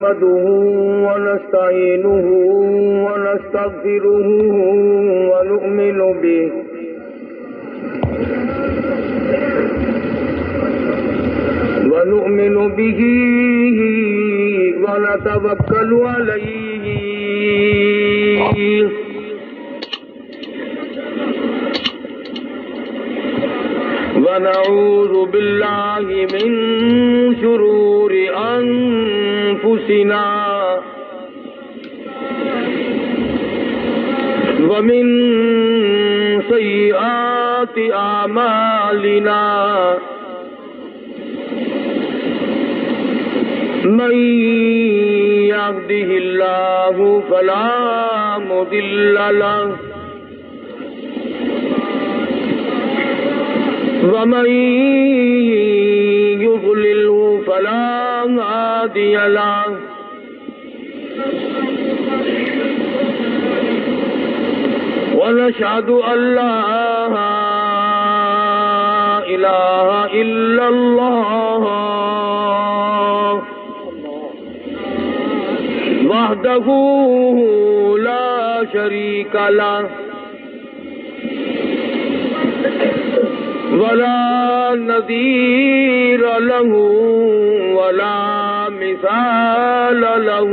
نحمده ونستعينه ونستغفره ونؤمن به ونتوكل عليه ونعوذ بالله من شرور أنفسنا ومن سيئات أعمالنا من يهده الله فلا مضل له ومن يضلله فلا هادي له ونشهد أن لا إله إلا الله وحده لا شريك له ولا نظير له ولا مثال له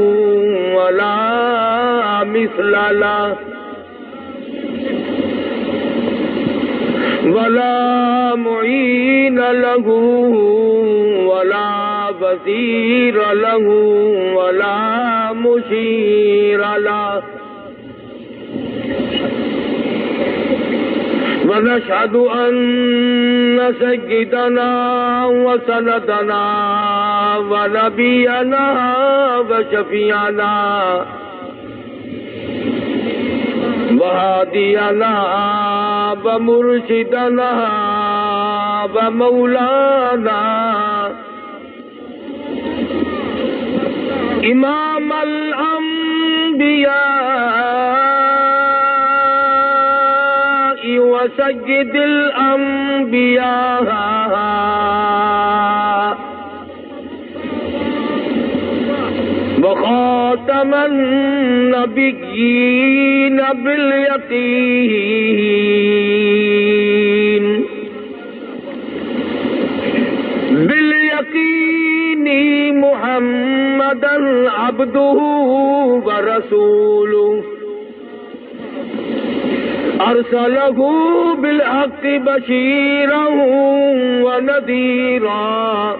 ولا مثل له ولا معين له ولا وزير له ولا مشير له ونشهد أن سيدنا وسندنا ونبينا وشفيعنا وهادينا ومرشدنا ومولانا إمام الأنبياء وسيد الأنبياء وخاتم النبيين باليقين محمدا عبده ورسوله أرسله بالحق بشيرا ونذيرا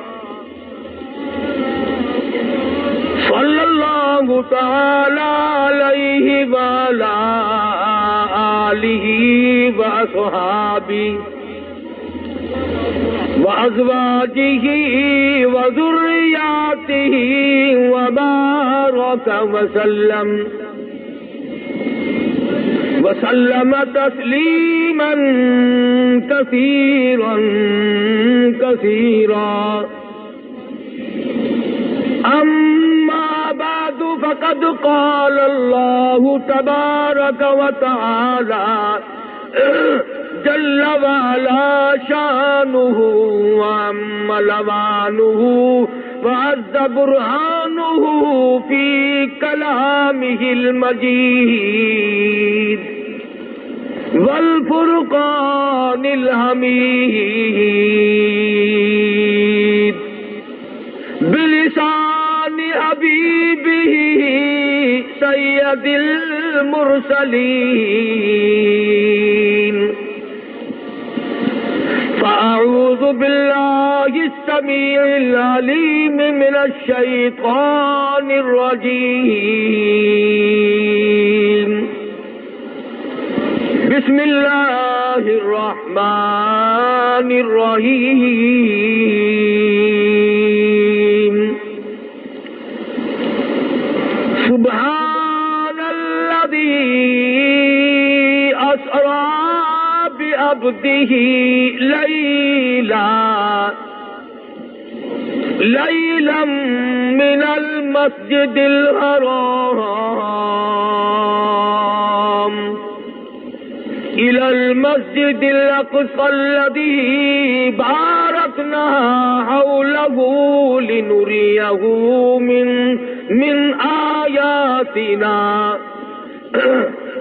صلى الله تعالى عليه وعلى آله وأصحابه وأزواجه وذرياته وبارك وسلم تسليما كثيرا أما بعد فقد قال الله تبارك وتعالى جل وعلا شانه وعم لوانه وعز برهانه في كلامه المجيد والفرقان الحميد بلسان حبيبه سيد المرسلين فأعوذ بالله السميع العليم من الشيطان الرجيم بسم الله الرحمن الرحيم سبحان الذي أسرى بعبده ليلا من المسجد الحرام إلى المسجد الأقصى الذي باركنا حوله لنريه من من آیاتنا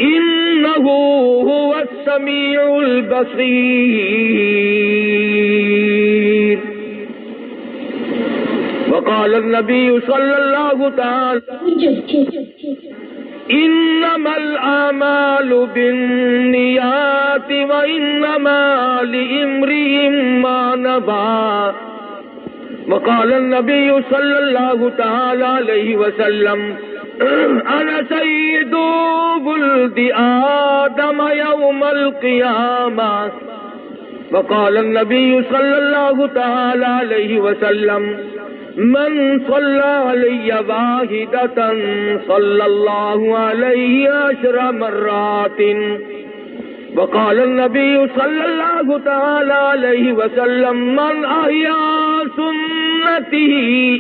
إنه هو السميع البصير. وقال النبي صلى الله تعالى إنما الأعمال بالنيات وإنما لامرئ ما نوى. وقال النبي صلى الله تعالى عليه وسلم أنا سيد ولد آدم يوم القيامة. وقال النبي صلى الله تعالى عليه وسلم من صلى علي واحدة صلى الله عليه 10 مرات. وقال النبي صلى الله تعالى عليه وسلم من أحيا سنته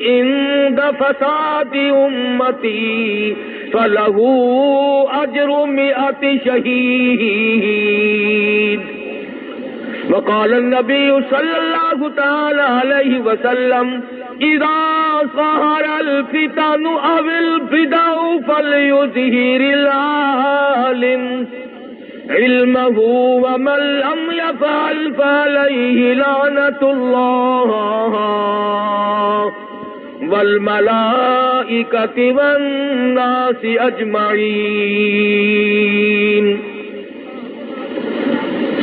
عند فساد أمتي فله أجر 100 شهيد. وقال النبي صلى الله تعالى عليه وسلم إذا ظهر الفتن أو البدع فليظهر العالم علمه ومن لم يفعل فعليه لعنة الله والملائكة والناس أجمعين.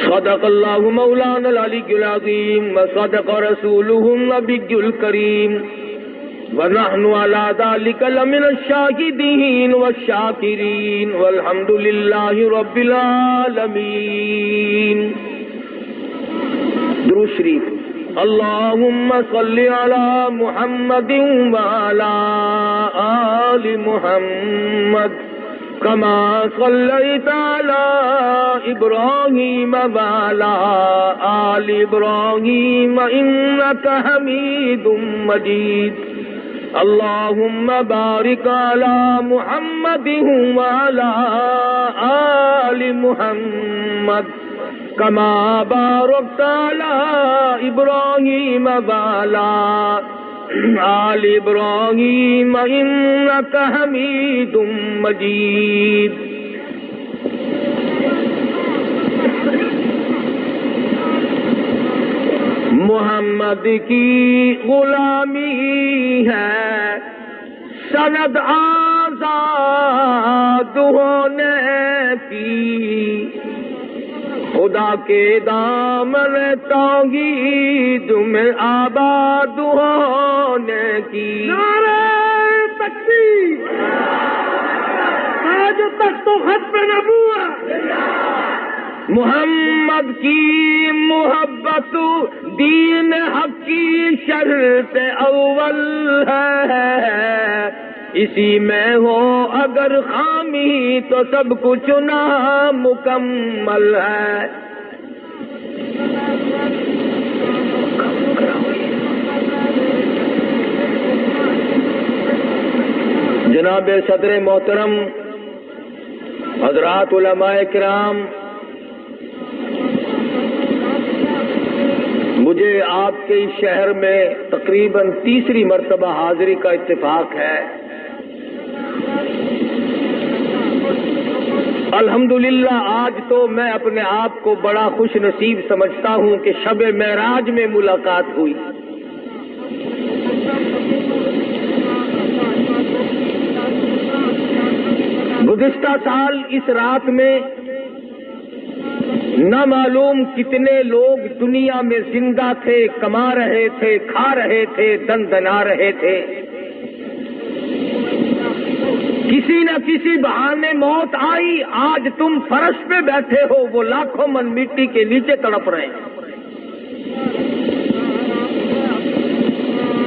صدق الله مولانا العلي العظيم وصدق رسوله النبي الكريم ونحن على ذلك لمن الشاهدين والشاكرين والحمد لله رب العالمين. درود شریف. اللهم صل على محمد وعلى آل محمد كما صليت على إبراهيم وعلى آل إبراهيم إنك حميد مجيد. اللهم بارك على محمد وعلى آل محمد كما باركت على إبراهيم وعلى آل إبراهيم إنك حميد مجيد. محمد کی غلامی ہے سند آزاد ہونے کی. خدا کے دامن توحید میں آباد ہونے کی. نعرہ تکبیر. آج تک تو ختم نبوت. محمد کی محبت دین حق کی شرط اول ہے. اسی میں ہو اگر خامی تو سب کچھ نامکمل ہے. جناب صدر محترم، حضرات علماء کرام، مجھے آپ کے اس شہر میں تقریباً تیسری مرتبہ حاضری کا اتفاق ہے. الحمدللہ آج تو میں اپنے آپ کو بڑا خوش نصیب سمجھتا ہوں کہ شب معراج میں ملاقات ہوئی. گزشتہ سال اس رات میں نہ معلوم کتنے لوگ دنیا میں زندہ تھے، کما رہے تھے، کھا رہے تھے، دن دنا رہے تھے. کسی نہ کسی بہانے موت آئی. آج تم فرش پہ بیٹھے ہو، وہ لاکھوں من مٹی کے نیچے تڑپ رہے ہیں.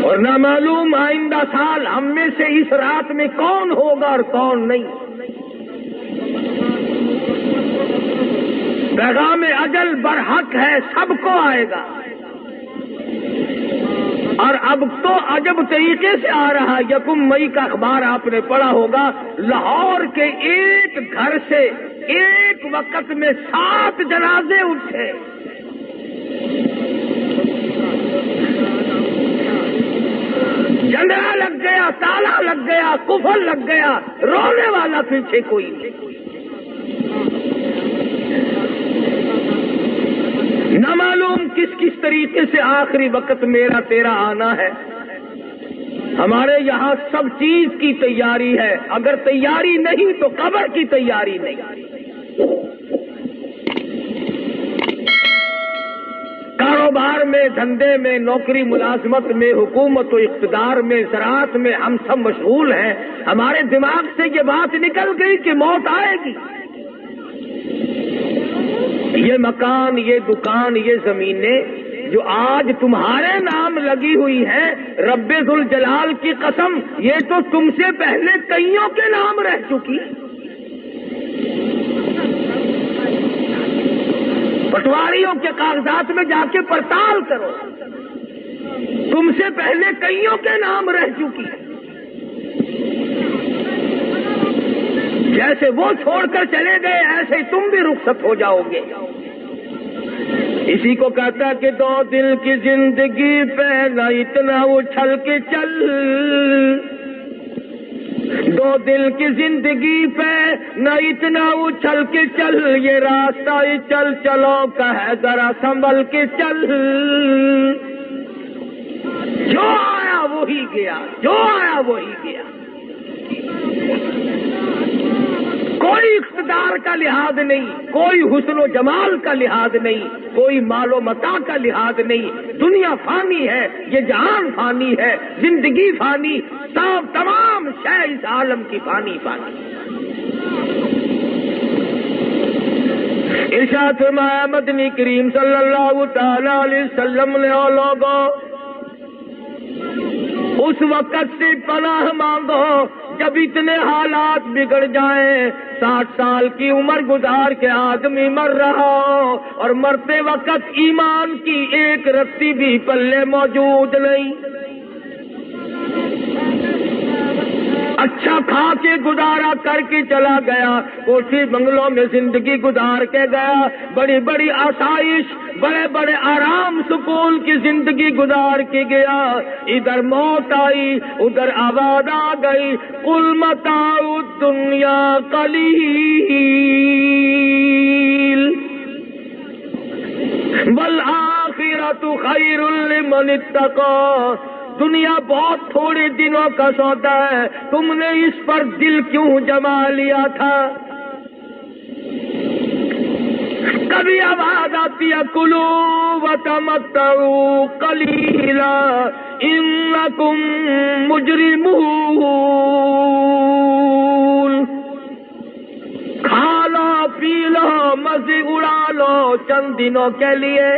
اور نہ معلوم آئندہ سال ہم میں سے اس رات میں کون ہوگا اور کون نہیں. پیغام اجل برحق ہے، سب کو آئے گا. اور اب تو عجب طریقے سے آ رہا. 1 مئی کا اخبار آپ نے پڑھا ہوگا، لاہور کے ایک گھر سے ایک وقت میں 7 جنازے اٹھے. جنگلا لگ گیا، تالا لگ گیا، کفر لگ گیا، رونے والا پیچھے کوئی نہیں۔ نہ معلوم کس کس طریقے سے آخری وقت میرا تیرا آنا ہے۔ ہمارے یہاں سب چیز کی تیاری ہے، اگر تیاری نہیں تو قبر کی تیاری نہیں۔ کاروبار میں، دھندے میں، نوکری ملازمت میں، حکومت و اقتدار میں، زراعت میں ہم سب مشغول ہیں۔ ہمارے دماغ سے یہ بات نکل گئی کہ موت آئے گی۔ یہ مکان، یہ دکان، یہ زمینیں جو آج تمہارے نام لگی ہوئی ہے، رب ذوالجلال کی قسم یہ تو تم سے پہلے کئیوں کے نام رہ چکی۔ پٹواریوں کے کاغذات میں جا کے پڑتال کرو، تم سے پہلے کئیوں کے نام رہ چکی۔ جیسے وہ چھوڑ کر چلے گئے ایسے ہی تم بھی رخصت ہو جاؤ گے۔ اسی کو کہتا کہ دو دل کی زندگی پہ نہ اتنا اچھل کے چل، دو دل کی زندگی پہ نہ اتنا اچھل کے چل، یہ راستہ ہی چل چلو کا ہے ذرا سنبھل کے چل۔ جو آیا وہی گیا، جو آیا وہی گیا۔ کوئی اقتدار کا لحاظ نہیں، کوئی حسن و جمال کا لحاظ نہیں، کوئی مال و متاع کا لحاظ نہیں۔ دنیا فانی ہے، یہ جہان فانی ہے، زندگی فانی، سب تمام شے اس عالم کی فانی فانی۔ ارشاد فرمایا مدنی کریم صلی اللہ تعالی علیہ وسلم نے، او لوگوں اس وقت سے پناہ مانگو جب اتنے حالات بگڑ جائیں، 60 سال کی عمر گزار کے آدمی مر رہا ہو اور مرتے وقت ایمان کی ایک رتی بھی پلے موجود نہیں، اچھا کھا کے گزارا کر کے چلا گیا، کوٹھی بنگلوں میں زندگی گزار کے گیا، بڑی بڑی آسائش، بڑے بڑے آرام سکون کی زندگی گزار کے گیا، ادھر موت آئی، ادھر آواز آ گئی، قل متاع الدنیا قلیل والآخرۃ خیر لمن اتقی۔ دنیا بہت تھوڑے دنوں کا سودا ہے، تم نے اس پر دل کیوں جما لیا تھا؟ کبھی آواز آتی ہے کلوا وتمتعوا قلیلا انکم مجرمون، کھا لو پی لو مزے اڑا لو چند دنوں کے لیے،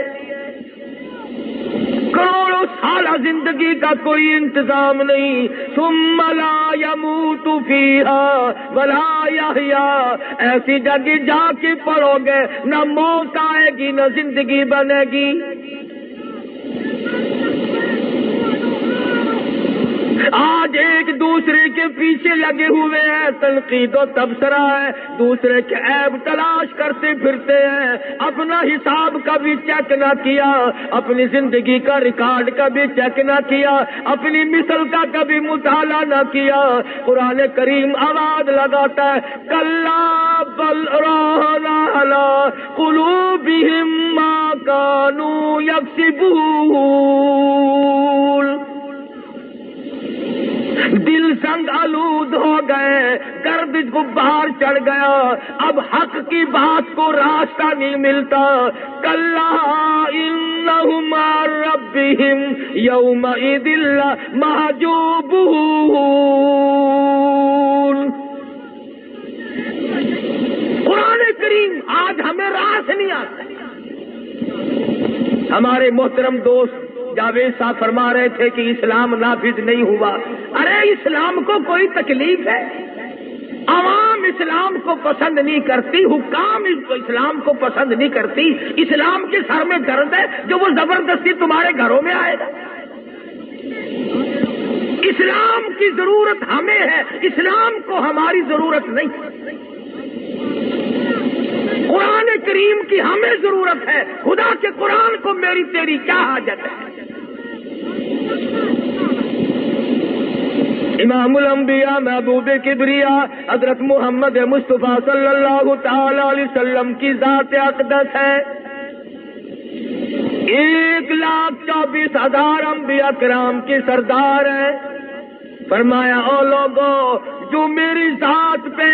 کروڑوں سالہ زندگی کا کوئی انتظام نہیں۔ ثم لا يموت فيها ولا يحيى، ایسی جگہ جا کے پڑو گے نہ موت آئے گی نہ زندگی بنے گی۔ آج ایک دوسرے کے پیچھے لگے ہوئے ہیں، تنقید و تبصرہ ہے، دوسرے کے عیب تلاش کرتے پھرتے ہیں، اپنا حساب کبھی چیک نہ کیا، اپنی زندگی کا ریکارڈ کبھی چیک نہ کیا، اپنی مثل کا کبھی مطالعہ نہ کیا۔ قرآن کریم آواز لگاتا ہے کلا بل ران علی قلوبہم ما کانوا یکسبون، دل سنگ آلود ہو گئے، گرد غبار چڑھ گیا، اب حق کی بات کو راستہ نہیں ملتا۔ کلا انہم عن ربہم یومئذ لمحجوبون، قرآن کریم آج ہمیں راہ سے نہیں آتا۔ ہمارے محترم دوست جاوید صاحب فرما رہے تھے کہ اسلام نافذ نہیں ہوا۔ ارے اسلام کو کوئی تکلیف ہے؟ عوام اسلام کو پسند نہیں کرتی، حکام اسلام کو پسند نہیں کرتی، اسلام کے سر میں درد ہے جو وہ زبردستی تمہارے گھروں میں آئے گا۔ اسلام کی ضرورت ہمیں ہے، اسلام کو ہماری ضرورت نہیں۔ قرآن کریم کی ہمیں ضرورت ہے، خدا کے قرآن کو میری تیری کیا حاجت ہے؟ امام الانبیاء محبوب کبریا حضرت محمد مصطفیٰ صلی اللہ تعالی علیہ وسلم کی ذات اقدس ہے. 1,24,000 انبیاء کرام کی سردار ہے. فرمایا او لوگوں جو میری ذات پہ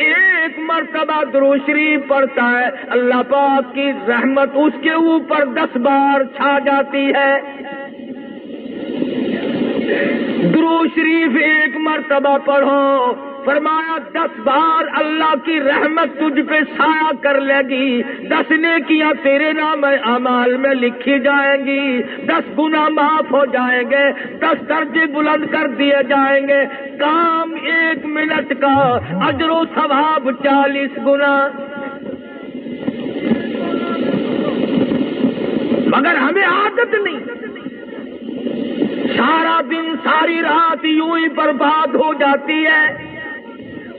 ایک مرتبہ درود شریف پڑھتا ہے اللہ پاک کی رحمت اس کے اوپر 10 بار چھا جاتی ہے. درود شریف ایک مرتبہ پڑھو فرمایا 10 بار اللہ کی رحمت تجھ پہ سایہ کر لے گی. 10 نیکیاں تیرے نام اعمال میں لکھی جائیں گی. 10 گناہ معاف ہو جائیں گے. 10 درجے بلند کر دیے جائیں گے. کام 1 منٹ کا اجر و ثواب 40 گنا. مگر ہمیں عادت نہیں. سارا دن ساری رات یوں ہی برباد ہو جاتی ہے.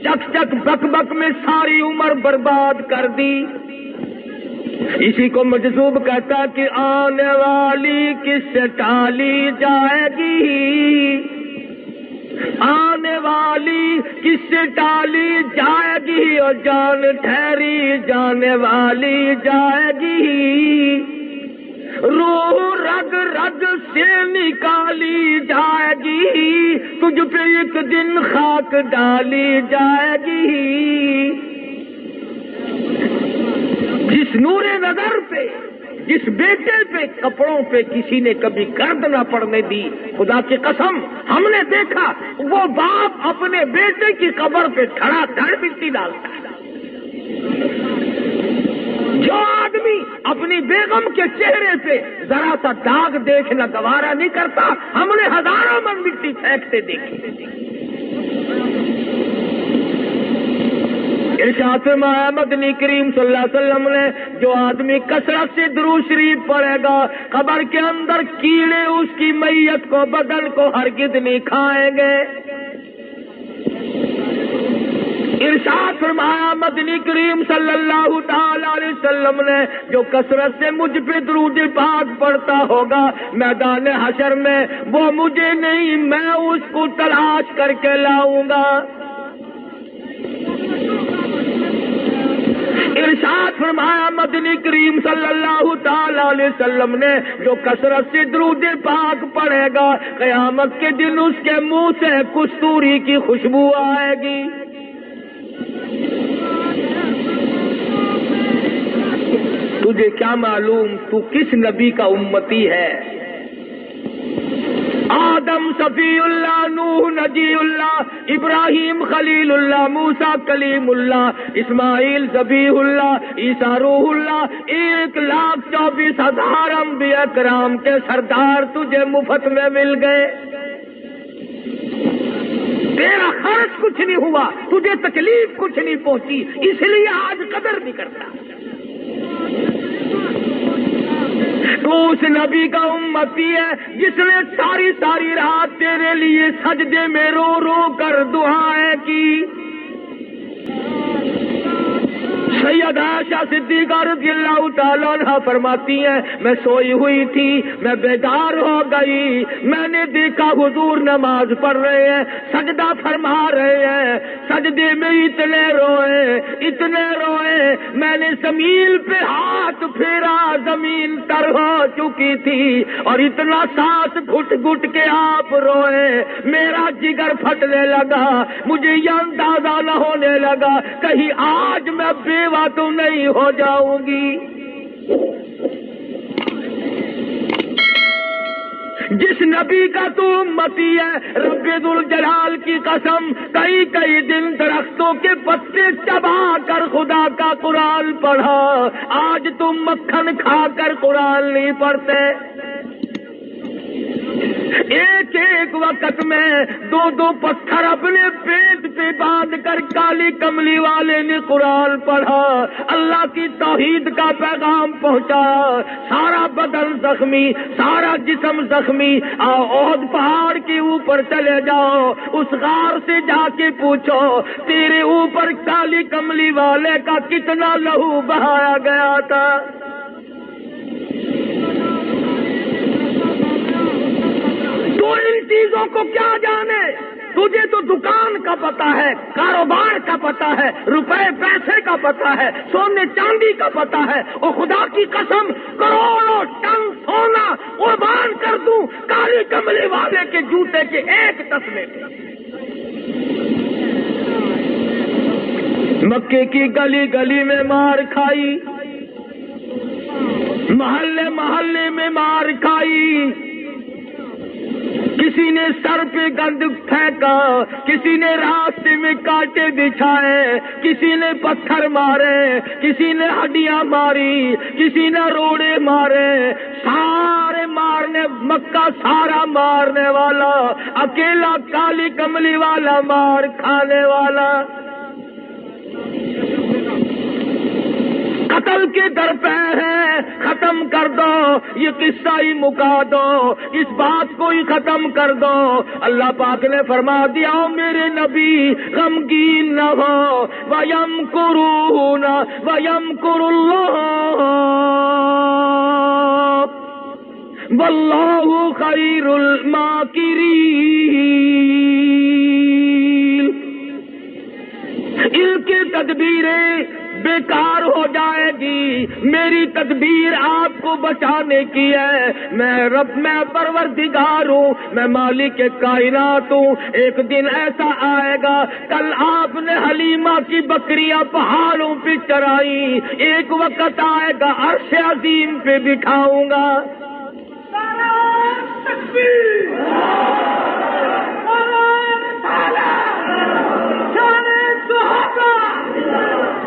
چک چک بک بک میں ساری عمر برباد کر دی. اسی کو مجذوب کہتا کہ آنے والی کس سے ٹالی جائے گی. آنے والی کس سے ٹالی جائے گی اور جان ٹھہری جانے والی جائے گی. روح رگ رگ سے نکالی جائے گی. تجھ پہ ایک دن خاک ڈالی جائے گی. جس نور نظر پہ جس بیٹے پہ کپڑوں پہ کسی نے کبھی گرد نہ پڑنے دی خدا کی قسم ہم نے دیکھا وہ باپ اپنے بیٹے کی قبر پہ دھڑا دھڑ مٹی ڈالتا ہے. جو آدمی اپنی بیگم کے چہرے پہ ذرا سا داغ دیکھنا گوارا نہیں کرتا ہم نے ہزاروں من مٹی پھینکتے دیکھے. ارشاد فرمایا مدنی کریم صلی اللہ علیہ وسلم نے جو آدمی کثرت سے درود شریف پڑھے گا قبر کے اندر کیڑے اس کی میت کو بدن کو ہرگز نہیں کھائیں گے. ارشاد فرمایا مدنی کریم صلی اللہ تعالی علیہ وسلم نے جو کثرت سے مجھ پہ درود پاک پڑھتا ہوگا میدان حشر میں وہ مجھے نہیں میں اس کو تلاش کر کے لاؤں گا. ارشاد فرمایا مدنی کریم صلی اللہ تعالی علیہ وسلم نے جو کثرت سے درود پاک پڑھے گا قیامت کے دن اس کے منہ سے کستوری کی خوشبو آئے گی. تجھے کیا معلوم تو کس نبی کا امتی ہے. آدم صفی اللہ، نوح نجی اللہ، ابراہیم خلیل اللہ، موسیٰ کلیم اللہ، اسماعیل ذبیح اللہ، عیسیٰ روح اللہ. 1,24,000 انبیاء کرام کے سردار تجھے مفت میں مل گئے. تیرا خرچ کچھ نہیں ہوا تجھے تکلیف کچھ نہیں پہنچی اس لیے آج قدر نہیں کرتا. تو اس نبی کا امتی ہے جس نے ساری ساری رات تیرے لیے سجدے میں رو رو کر دعائیں کی. سیدہ عائشہ صدیقہ رضی اللہ تعالیٰ عنہ فرماتی ہیں میں سوئی ہوئی تھی میں بیدار ہو گئی. میں نے دیکھا حضور نماز پڑھ رہے ہیں سجدہ فرما رہے ہیں. سجدے میں اتنے روئے میں نے زمین پہ ہاتھ پھیرا زمین تر ہو چکی تھی اور اتنا سانس گھٹ گھٹ کے آپ روئے. میرا جگر پھٹنے لگا. مجھے یہ اندازہ نہ ہونے لگا کہیں آج میں بیوہ تو نہیں ہو جاؤں گی. جس نبی کا تو امتی ہے رب ذوالجلال کی قسم کئی دن درختوں کے پتے چبا کر خدا کا قرآن پڑھا. آج تم مکھن کھا کر قرآن نہیں پڑھتے. ایک ایک وقت میں 2 پتھر اپنے پیٹ پہ باندھ کر کالی کملی والے نے قرآن پڑھا. اللہ کی توحید کا پیغام پہنچا. سارا بدن زخمی سارا جسم زخمی. احد پہاڑ کے اوپر چلے جاؤ اس غار سے جا کے پوچھو تیرے اوپر کالی کملی والے کا کتنا لہو بہایا گیا تھا. تو ان چیزوں کو کیا جانے تجھے تو دکان کا پتہ ہے، کاروبار کا پتہ ہے، روپے پیسے کا پتہ ہے، سونے چاندی کا پتہ ہے، اور خدا کی قسم کروڑوں ٹن سونا قربان کر دوں کالی کملی والے کے جوتے کے ایک تسمے پہ۔ مکے کی گلی گلی میں مار کھائی، محلے محلے میں مار کھائی، کسی نے سر پہ گند پھینکا، کسی نے راستے میں کانٹے بچھائے، کسی نے پتھر مارے، کسی نے ہڈیاں ماری، کسی نے روڑے مارے، سارے مارنے، مکہ سارا مارنے والا، اکیلا کالی کملی والا مار کھانے والا۔ قتل کے در پہ ہے، ختم کر دو یہ قصہ ہی مکا دو، اس بات کو ہی ختم کر دو۔ اللہ پاک نے فرما دیا میرے نبی غمگین نہ ہو، وَيَمْكُرُونَ وَيَمْكُرُ اللَّهُ وَاللَّهُ خَيْرُ الْمَاكِرِينَ۔ ان کی تدبیریں بیکار ہو جائے گی، میری تدبیر آپ کو بچانے کی ہے۔ میں پروردگار ہوں، میں مالک کائنات ہوں۔ ایک دن ایسا آئے گا، کل آپ نے حلیمہ کی بکریاں پہاڑوں پہ چرائی، ایک وقت آئے گا عرش عظیم پہ بٹھاؤں گا۔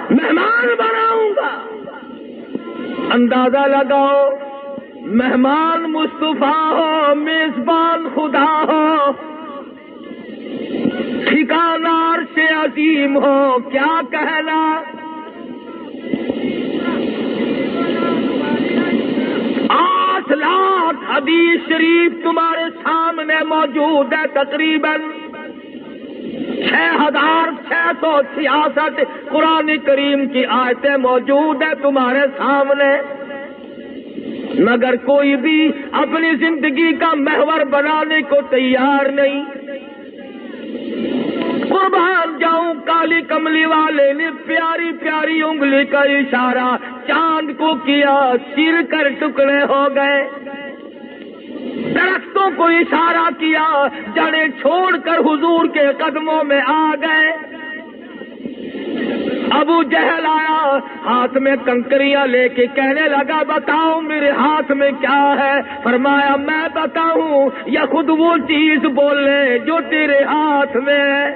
مہمان بناؤں گا۔ اندازہ لگاؤ، مہمان مصطفیٰ ہو، میزبان خدا ہو، ٹھکانہ عرش عظیم ہو، کیا کہنا۔ 8 لاکھ حدیث شریف تمہارے سامنے موجود ہے، تقریباً 6666 قرآن کریم کی آیتیں موجود ہیں تمہارے سامنے، مگر کوئی بھی اپنی زندگی کا محور بنانے کو تیار نہیں۔ قربان جاؤں، کالی کملی والے نے پیاری پیاری انگلی کا اشارہ چاند کو کیا، چیر کر ٹکڑے ہو گئے۔ درختوں کو اشارہ کیا، جڑیں چھوڑ کر حضور کے قدموں میں آ گئے۔ ابو جہل آیا، ہاتھ میں کنکریاں لے کے کہنے لگا بتاؤ میرے ہاتھ میں کیا ہے؟ فرمایا میں بتاؤں یا خود وہ چیز بولے جو تیرے ہاتھ میں ہے؟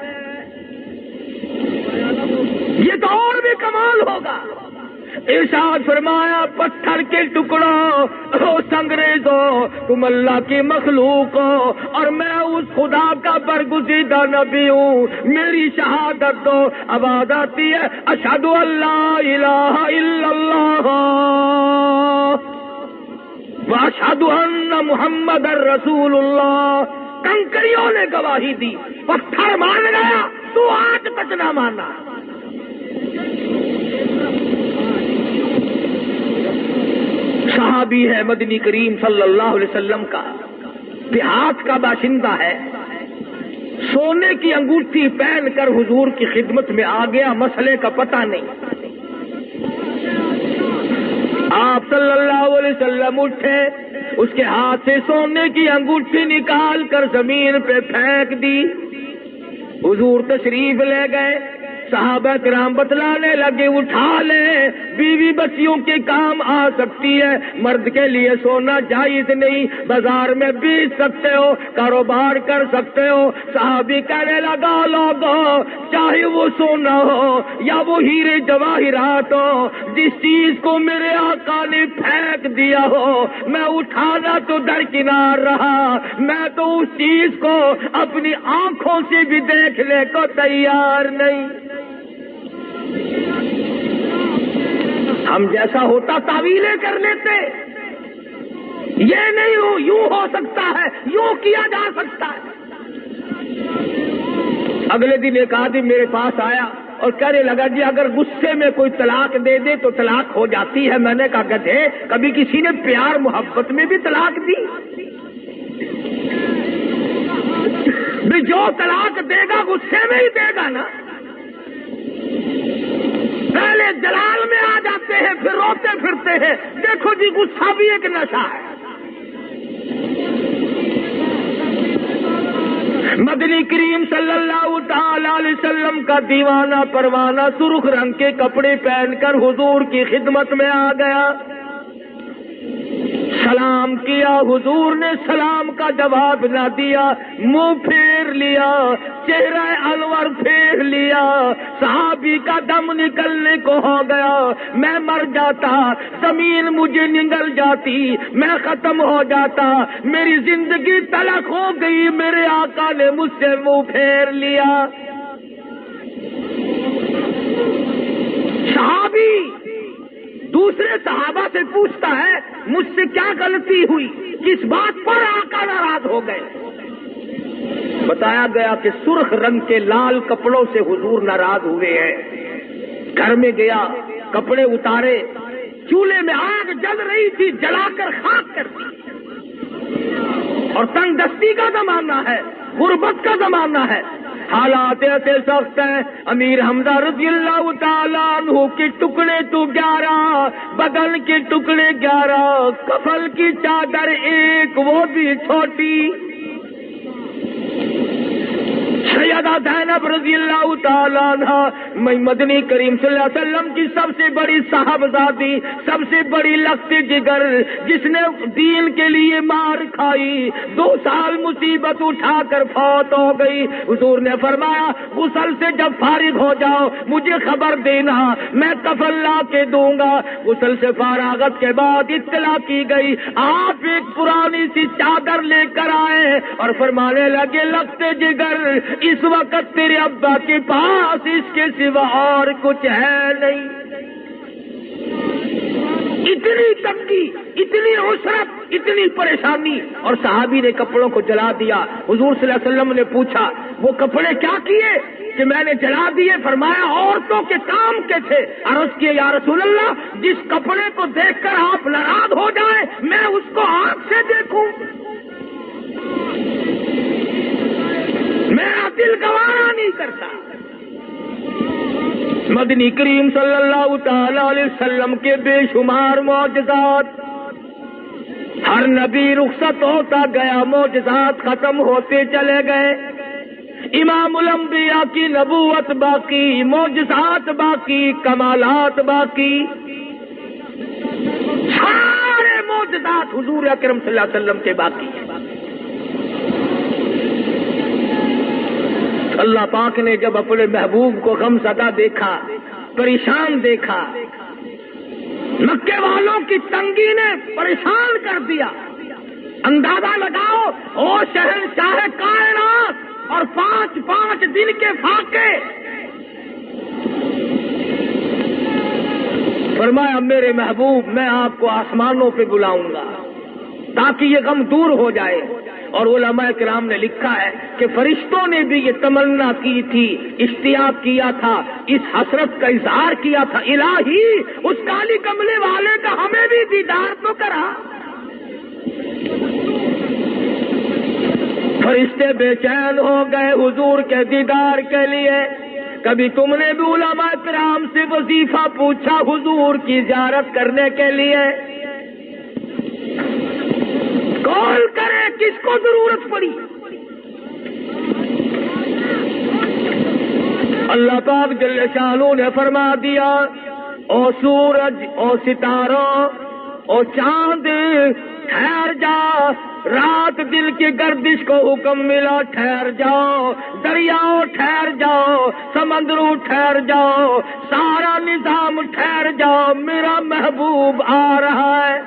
یہ تو اور بھی کمال ہوگا۔ ارشاد فرمایا پتھر کے ٹکڑوں، سنگریزو، تم اللہ کی مخلوق ہو اور میں اس خدا کا برگزیدہ نبی ہوں، میری شہادت دو۔ آواز آتی ہے اشہد ان لا الہ الا اللہ واشہد ان محمد رسول اللہ۔ کنکریوں نے گواہی دی، پتھر مان گیا تو آج تک نہ مانا۔ صحابی ہے مدنی کریم صلی اللہ علیہ وسلم کا، دیہات کا باشندہ ہے، سونے کی انگوٹھی پہن کر حضور کی خدمت میں آ گیا، مسئلے کا پتہ نہیں۔ آپ صلی اللہ علیہ وسلم اٹھے، اس کے ہاتھ سے سونے کی انگوٹھی نکال کر زمین پہ پھینک دی، حضور تشریف لے گئے۔ صحابہ کرام بتلانے لگے اٹھا لے، بیوی بچیوں کے کام آ سکتی ہے، مرد کے لیے سونا جائز نہیں، بازار میں بیچ سکتے ہو، کاروبار کر سکتے ہو۔ صحابی کہنے لگا لوگوں، چاہے وہ سونا ہو یا وہ ہیرے جواہرات ہو، جس چیز کو میرے آقا نے پھینک دیا ہو، میں اٹھانا تو درکنار رہا، میں تو اس چیز کو اپنی آنکھوں سے بھی دیکھنے کو تیار نہیں۔ ہم جیسا ہوتا تعویلیں کر لیتے، یہ نہیں ہو، یوں ہو سکتا ہے، یوں کیا جا سکتا ہے۔ اگلے دن ایک آدمی میرے پاس آیا اور کہنے لگا جی اگر غصے میں کوئی طلاق دے دے تو طلاق ہو جاتی ہے۔ میں نے کہا گدھے، کبھی کسی نے پیار محبت میں بھی طلاق دی؟ بھی جو طلاق دے گا غصے میں ہی دے گا نا. پہلے جلال میں آ جاتے ہیں پھر روتے پھرتے ہیں. دیکھو جی غصہ بھی ایک نشہ ہے. مدنی کریم صلی اللہ تعالی علیہ وسلم کا دیوانہ پروانہ سرخ رنگ کے کپڑے پہن کر حضور کی خدمت میں آ گیا. سلام کیا، حضور نے سلام کا جواب نہ دیا، منہ پھیر لیا، چہرہ انور پھیر لیا. صحابی کا دم نکلنے کو ہو گیا. میں مر جاتا، زمین مجھے نگل جاتی، میں ختم ہو جاتا، میری زندگی تلخ ہو گئی. میرے آقا نے مجھ سے منہ پھیر لیا. صحابی دوسرے صحابہ سے پوچھتا ہے مجھ سے کیا غلطی ہوئی، کس بات پر آقا ناراض ہو گئے. بتایا گیا کہ سرخ رنگ کے لال کپڑوں سے حضور ناراض ہوئے ہیں. گھر میں گیا، کپڑے اتارے، چولہے میں آگ جل رہی تھی، جلا کر خاک کر دی. اور تنگ دستی کا زمانہ ہے، غربت کا زمانہ ہے، حالات ایسے سخت ہیں. امیر حمزہ رضی اللہ تعالیٰ عنہ کے ٹکڑے تو 11، بدن کے ٹکڑے 11، کفن کی چادر ایک، وہ بھی چھوٹی. سیدہ زینب رضی اللہ تعالیٰ عنہ مدنی کریم صلی اللہ علیہ وسلم کی سب سے بڑی صاحبزادی، سب سے بڑی لخت جگر، جس نے دین کے لیے مار کھائی، 2 سال مصیبت اٹھا کر فوت ہو گئی. حضور نے فرمایا غسل سے جب فارغ ہو جاؤ مجھے خبر دینا، میں کفن لا کے دوں گا. غسل سے فراغت کے بعد اطلاع کی گئی، آپ ایک پرانی سی چادر لے کر آئے اور فرمانے لگے لخت جگر اس وقت تیرے ابا کے پاس اس کے سوا اور کچھ ہے نہیں. اتنی تنگی، اتنی عسرت، اتنی پریشانی، اور صحابی نے کپڑوں کو جلا دیا. حضور صلی اللہ علیہ وسلم نے پوچھا وہ کپڑے کیا کیے کہ میں نے جلا دیے؟ فرمایا عورتوں کے کام کے تھے. عرض کیے یا رسول اللہ جس کپڑے کو دیکھ کر آپ ناراض ہو جائیں میں اس کو آنکھ سے دیکھوں، میرا دل گوارا نہیں کرتا. مدنی کریم صلی اللہ تعالی علیہ وسلم کے بے شمار معجزات، ہر نبی رخصت ہوتا گیا، معجزات ختم ہوتے چلے گئے. امام الانبیاء کی نبوت باقی، معجزات باقی، کمالات باقی. سارے معجزات حضور اکرم صلی اللہ علیہ وسلم کے باقی ہیں. اللہ پاک نے جب اپنے محبوب کو غم زدہ دیکھا، پریشان دیکھا، مکے والوں کی تنگی نے پریشان کر دیا. اندازہ لگاؤ او شہنشاہ کائنات اور 5 دن کے فاقے. فرمایا میرے محبوب میں آپ کو آسمانوں پہ بلاؤں گا تاکہ یہ غم دور ہو جائے. اور علماء کرام نے لکھا ہے کہ فرشتوں نے بھی یہ تمنا کی تھی، اشتیاق کیا تھا، اس حسرت کا اظہار کیا تھا، الہی اس کالی کملے والے کا ہمیں بھی دیدار تو کرا. فرشتے بے چین ہو گئے حضور کے دیدار کے لیے. کبھی تم نے بھی علماء کرام سے وظیفہ پوچھا حضور کی زیارت کرنے کے لیے؟ کون کرے، کس کو ضرورت پڑی؟ اللہ پاک جل شانہ نے فرما دیا او سورج، او ستاروں، او چاند ٹھہر جا. رات دل کی گردش کو حکم ملا ٹھہر جاؤ، دریاؤں ٹھہر جاؤ، سمندروں ٹھہر جاؤ، سارا نظام ٹھہر جاؤ، میرا محبوب آ رہا ہے.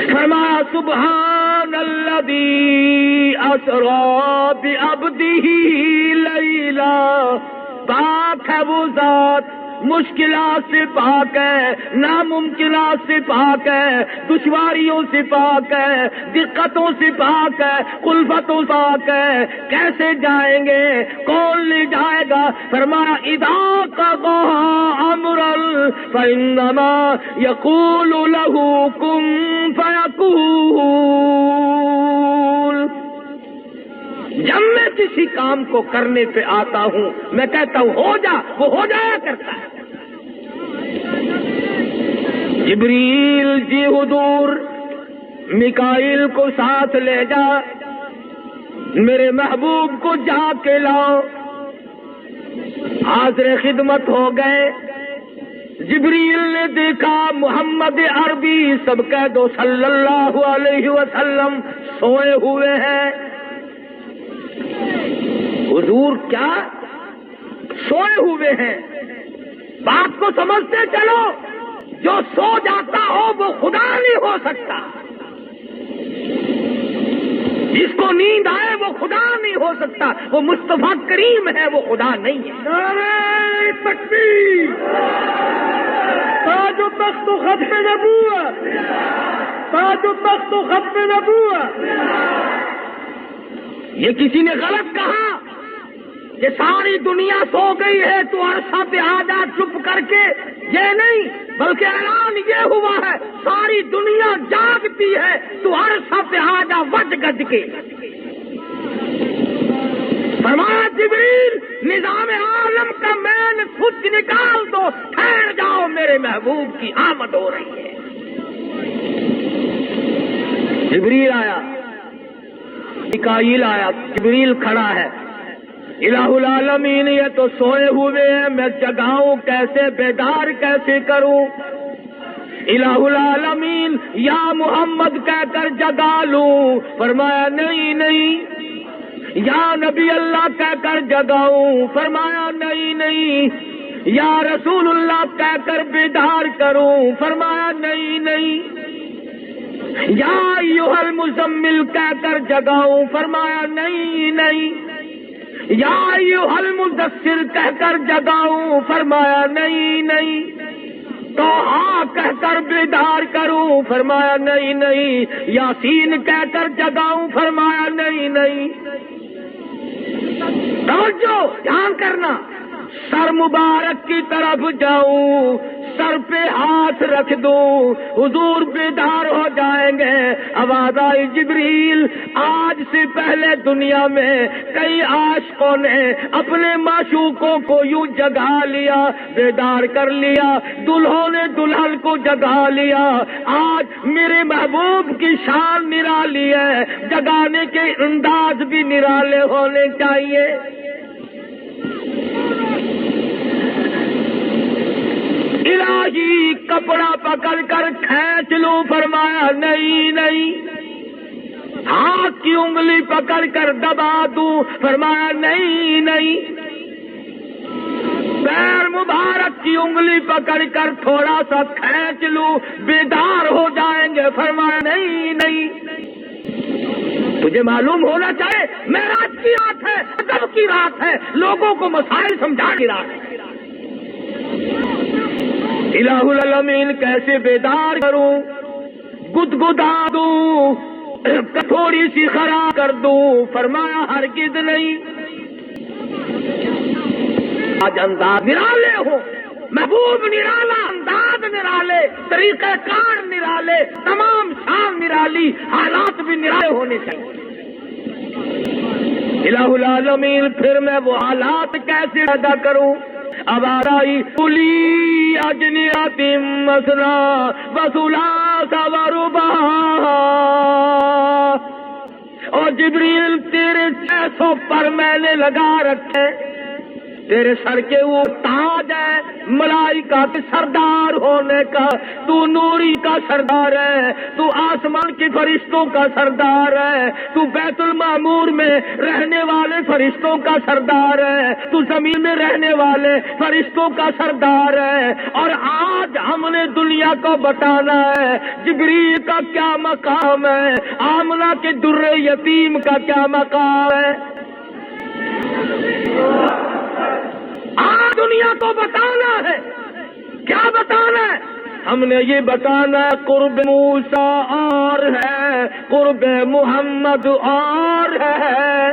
فرمایا سبحان الذی اسری بعبدہ لیلا. پاک ہے وہ ذات، مشکلات سے پاک ہے، ناممکنات سے پاک ہے، دشواریوں سے پاک ہے، دقتوں سے پاک ہے، کلفتوں سے پاک ہے. کیسے جائیں گے، کون لے جائے گا؟ فرمایا اذا قضى امرا فانما يقول له كن فيكون. جب میں کسی کام کو کرنے پہ آتا ہوں میں کہتا ہوں ہو جا، وہ ہو جایا کرتا ہے۔ جبریل جی حضور میکائیل کو ساتھ لے جا، میرے محبوب کو جا کے لاؤ۔ حاضر خدمت ہو گئے۔ جبریل نے دیکھا محمد عربی سب کہہ دو صلی اللہ علیہ وسلم سوئے ہوئے ہیں۔ حضور کیا سوئے ہوئے ہیں؟ بات کو سمجھتے چلو، جو سو جاتا ہو وہ خدا نہیں ہو سکتا، جس کو نیند آئے وہ خدا نہیں ہو سکتا، وہ مصطفیٰ کریم ہے، وہ خدا نہیں ہے۔ نعرہ تکبیر، تاج و تخت و ختم نبوت، تاج و تخت و ختم نبوت۔ یہ کسی نے غلط کہا کہ ساری دنیا سو گئی ہے تو عرصہ پہ آ جا چپ کر کے، یہ نہیں بلکہ اعلان یہ ہوا ہے ساری دنیا جاگتی ہے تو عرصہ پہ آ جا وج گج کے۔ فرمایا جبریل نظام عالم کا مین سوچ نکال دو، ٹھہر جاؤ میرے محبوب کی آمد ہو رہی ہے۔ جبریل آیا، میکائیل آیا، جبریل کھڑا ہے۔ الہ العالمین یہ تو سوئے ہوئے ہیں، میں جگاؤں کیسے، بیدار کیسے کروں؟ الہ العالمین یا محمد کہہ کر جگا لوں؟ فرمایا نہیں نہیں۔ یا نبی اللہ کہہ کر جگاؤں؟ فرمایا نہیں نہیں۔ یا رسول اللہ کہہ کر بیدار کروں؟ فرمایا نہیں نہیں۔ یا ایھا المزمل کہہ کر جگاؤں؟ فرمایا نہیں نہیں۔ یا ایھا المدثر کہہ کر جگاؤں؟ فرمایا نہیں نہیں۔ تو ہاں کہہ کر بیدار کروں؟ فرمایا نہیں نہیں۔ یاسین کہہ کر جگاؤں؟ فرمایا نہیں نہیں۔ توجہ دھیان کرنا، سر مبارک کی طرف جاؤں، سر پہ ہاتھ رکھ دوں، حضور بیدار ہو جائیں گے۔ آواز آئی جبریل آج سے پہلے دنیا میں کئی عاشقوں نے اپنے معشوقوں کو یوں جگا لیا، بیدار کر لیا، دلہوں نے دلہن کو جگا لیا۔ آج میرے محبوب کی شان نرالی ہے، جگانے کے انداز بھی نرالے ہونے چاہیے۔ الہی کپڑا پکڑ کر کھینچ لوں؟ فرمایا نہیں نہیں۔ ہاتھ کی انگلی پکڑ کر دبا دوں؟ فرمایا نہیں نہیں۔ پیر مبارک کی انگلی پکڑ کر تھوڑا سا کھینچ لوں بیدار ہو جائیں گے؟ فرمایا نہیں نہیں۔ تجھے معلوم ہونا چاہیے معراج کی رات ہے، ادب کی رات ہے، لوگوں کو مسائل سمجھا کی رات ہے۔ الہ العالمین کیسے بیدار کروں؟ گدگدا دوں، تھوڑی سی خراب کر دوں؟ فرمایا ہرگز نہیں۔ آج انداز نرالے ہو، محبوب نرالا، انداز نرالے، طریقہ کار نرالے، تمام شان نرالی، حالات بھی نرالے ہونے چاہیے۔ الہ العالمین پھر میں وہ حالات کیسے ادا کروں؟ آواز آئی کلی اجنحۃ مثنی وثلاث ورباع، اور جبریل تیرے 600 پر میں نے لگا رکھے، تیرے سر کے اوپر تاج ہے ملائکہ کے سردار ہونے کا، تو نوری کا سردار ہے، تو آسمان کے فرشتوں کا سردار ہے، تو بیت المعمور میں رہنے والے فرشتوں کا سردار ہے، تو زمین میں رہنے والے فرشتوں کا سردار ہے۔ اور آج ہم نے دنیا کو بتانا ہے جبریل کا کیا مقام ہے، آمنہ کے در یتیم کا کیا مقام ہے۔ آج دنیا کو بتانا ہے، کیا بتانا ہے؟ ہم نے یہ بتانا قرب موسیٰ اور ہے، قرب محمد اور ہے،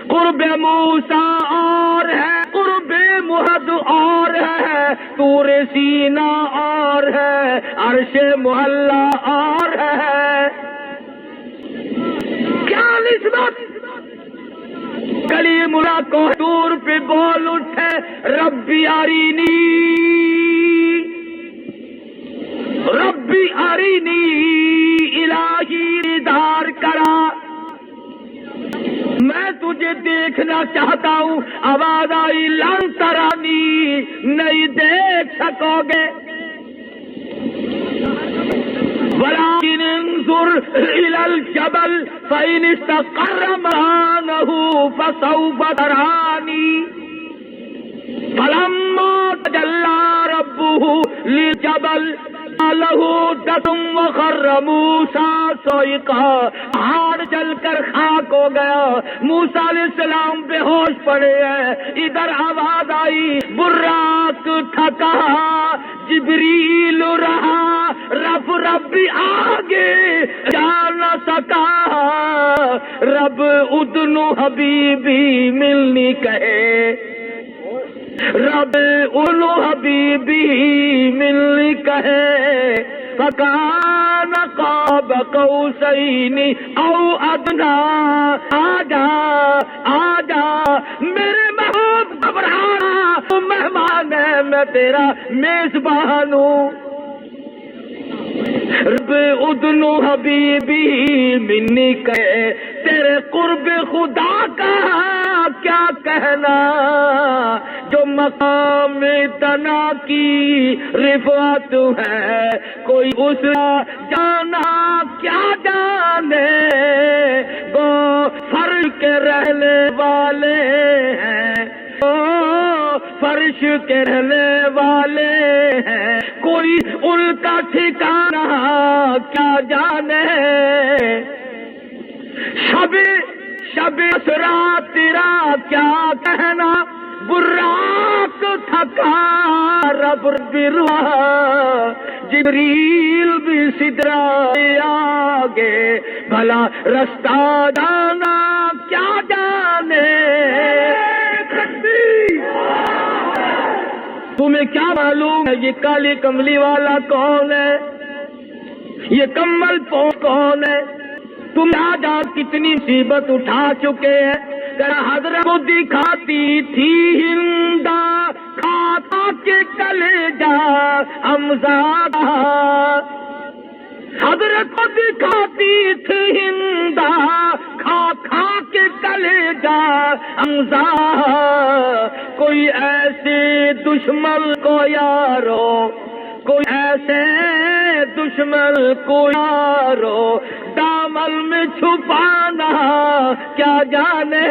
قرب موسیٰ اور ہے، قرب محمد اور ہے، طور سینا اور ہے، عرش معلیٰ اور ہے۔ کیا نسبت کلیم اللہ کو دور پہ بول اٹھے ربی ارینی ربی ارینی الہی دیدار کرا، میں تجھے دیکھنا چاہتا ہوں۔ آواز آئی لن ترانی، نہیں دیکھ سکو گے، ولكن انظر إلى الجبل فإن استقر مكانه فسوف تراني فلما تجلى ربه للجبل له دم وخر موسیٰ صعقا، پہاڑ جل کر خاک ہو گیا، موسیٰ علیہ السلام بے ہوش پڑے ہیں۔ ادھر آواز آئی براق تھکا جبریل رہا، رب آگے جا نہ سکا، رب ادنو حبیبی ملنی کہے، رب اولو حبیبی ملنی کہے، فکان قاب قوسین او ادنا، آجا آجا میرے محبوب گھبرانا، تو مہمان ہے میں تیرا میزبان ہوں، رب ادنو حبیبی منی کہے، تیرے قرب خدا کا کیا کہنا، جو مقام دنا کی رفعت ہے، کوئی اس جانا کیا جانے، وہ فرش کے رہنے والے ہیں، فرش کے رہنے والے ہیں، کوئی ان کا ٹھکانہ کیا جانے، شب اسرا تیرا کیا کہنا، براق تھکا رب بروا، جبریل بھی سدرا آگے، بھلا رستہ جانا کیا جانے، تمہیں کیا معلوم ہے یہ کالی کملی والا کون ہے، یہ کمل پوش کون ہے، تم آج کتنی مصیبت اٹھا چکے ہیں، حضرت کو دکھاتی تھی ہندا، کھاتا کے کلیجا حمزہ، حضرت کو دکھاتی تھی ہندا، کھا کے کلیجا حمزہ، کوئی ایسے دشمن کو یارو، کوئی ایسے دشمن کو یارو، دامن میں چھپانا کیا جانے،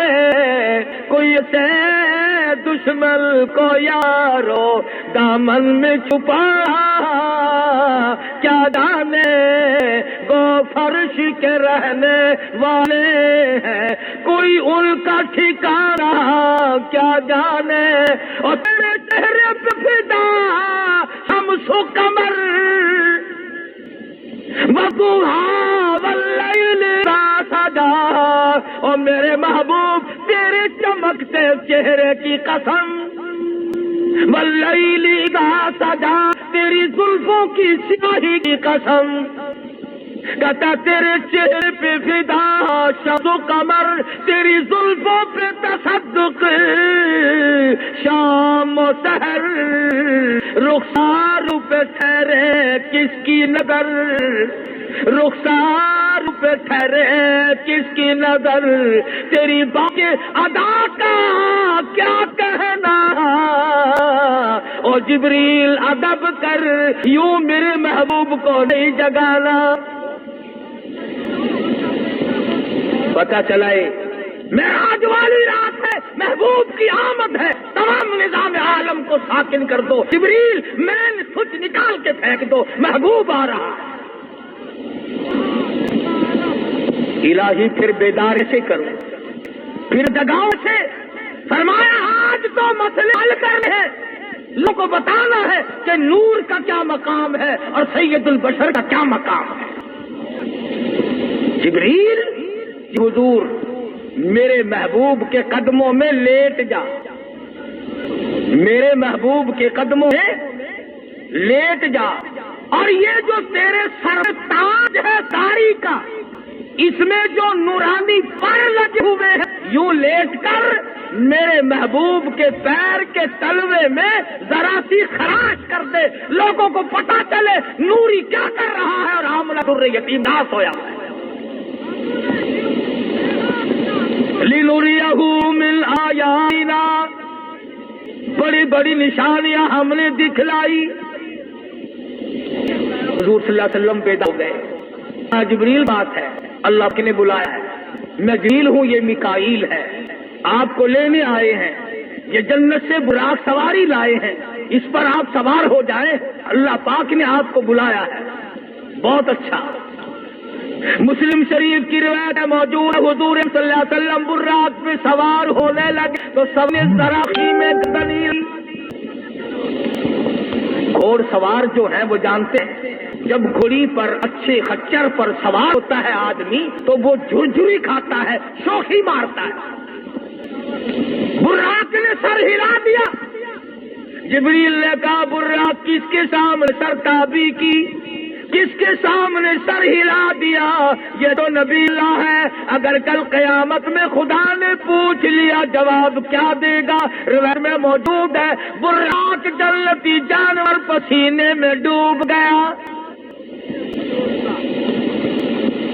کوئی ایسے دشمن کو یارو، دامن میں چھپانا کیا جانے، وہ فرش کے رہنے والے ہیں، کوئی ان کا ٹھکانہ کیا جانے، اور تیرے چہرے پہ فدا شمس و قمر، وضحیٰ واللیل اذا سجا، اور میرے محبوب تیرے چمکتے چہرے کی قسم، واللیل اذا سجا، تیری زلفوں کی سیاہی کی قسم، کہتا تیرے چہرے پہ فدا شمس و قمر، تیری زلفوں پہ تصدق شام و سحر، رخسار پہ ٹھہرے کس کی نظر، رخسار پہ ٹھہرے کس کی نظر، تیری باقی ادا کا کیا کہنا، اور جبریل ادب کر یوں میرے محبوب کو نہیں جگانا، پتہ چلائے معراج والی رات ہے، محبوب کی آمد ہے، تمام نظام عالم کو ساکن کر دو، جبریل مین سوچ نکال کے پھینک دو، محبوب آ رہا ہے، الہی پھر بیدار سے کرو، پھر جگاؤ سے، فرمایا آج تو مسئلے حل کرنے ہیں، لوگوں کو بتانا ہے کہ نور کا کیا مقام ہے اور سید البشر کا کیا مقام ہے، جبریل حضور میرے محبوب کے قدموں میں لیٹ جا، میرے محبوب کے قدموں میں لیٹ جا، اور یہ جو تیرے سر تاج ہے داڑھی کا، اس میں جو نورانی پر لگے ہوئے ہیں، یوں لیٹ کر میرے محبوب کے پیر کے تلوے میں ذرا سی خراش کر دے، لوگوں کو پتا چلے نوری کیا کر رہا ہے اور حاملہ الریتیم ناس ہویا ہے۔ لِنُرِيَهُ مِنْ آیاتنا، بڑی بڑی نشانیاں ہم نے دکھلائی۔ حضور صلی اللہ علیہ وسلم پیدا ہو گئے۔ جبریل بات ہے، اللہ نے بلایا ہے، میں جبریل ہوں، یہ میکائیل ہے، آپ کو لینے آئے ہیں، یہ جنت سے براق سواری لائے ہیں، اس پر آپ سوار ہو جائیں، اللہ پاک نے آپ کو بلایا ہے۔ بہت اچھا۔ مسلم شریف کی روایت ہے موجود، حضور صلی اللہ علیہ وسلم براق پہ سوار ہونے لگے تو سب نے زراخی میں گردنی۔ گھوڑ سوار جو ہیں وہ جانتے ہیں، جب گھوڑی پر اچھے خچر پر سوار ہوتا ہے آدمی تو وہ جھرجھری کھاتا ہے، شوخی مارتا ہے۔ براق نے سر ہلا دیا، جبریل نے کہا براق کس کے سامنے سرتابی کی، کس کے سامنے سر ہلا دیا؟ یہ تو نبی اللہ ہے، اگر کل قیامت میں خدا نے پوچھ لیا جواب کیا دے گا؟ روایت میں موجود ہے براق جنتی جانور پسینے میں ڈوب گیا۔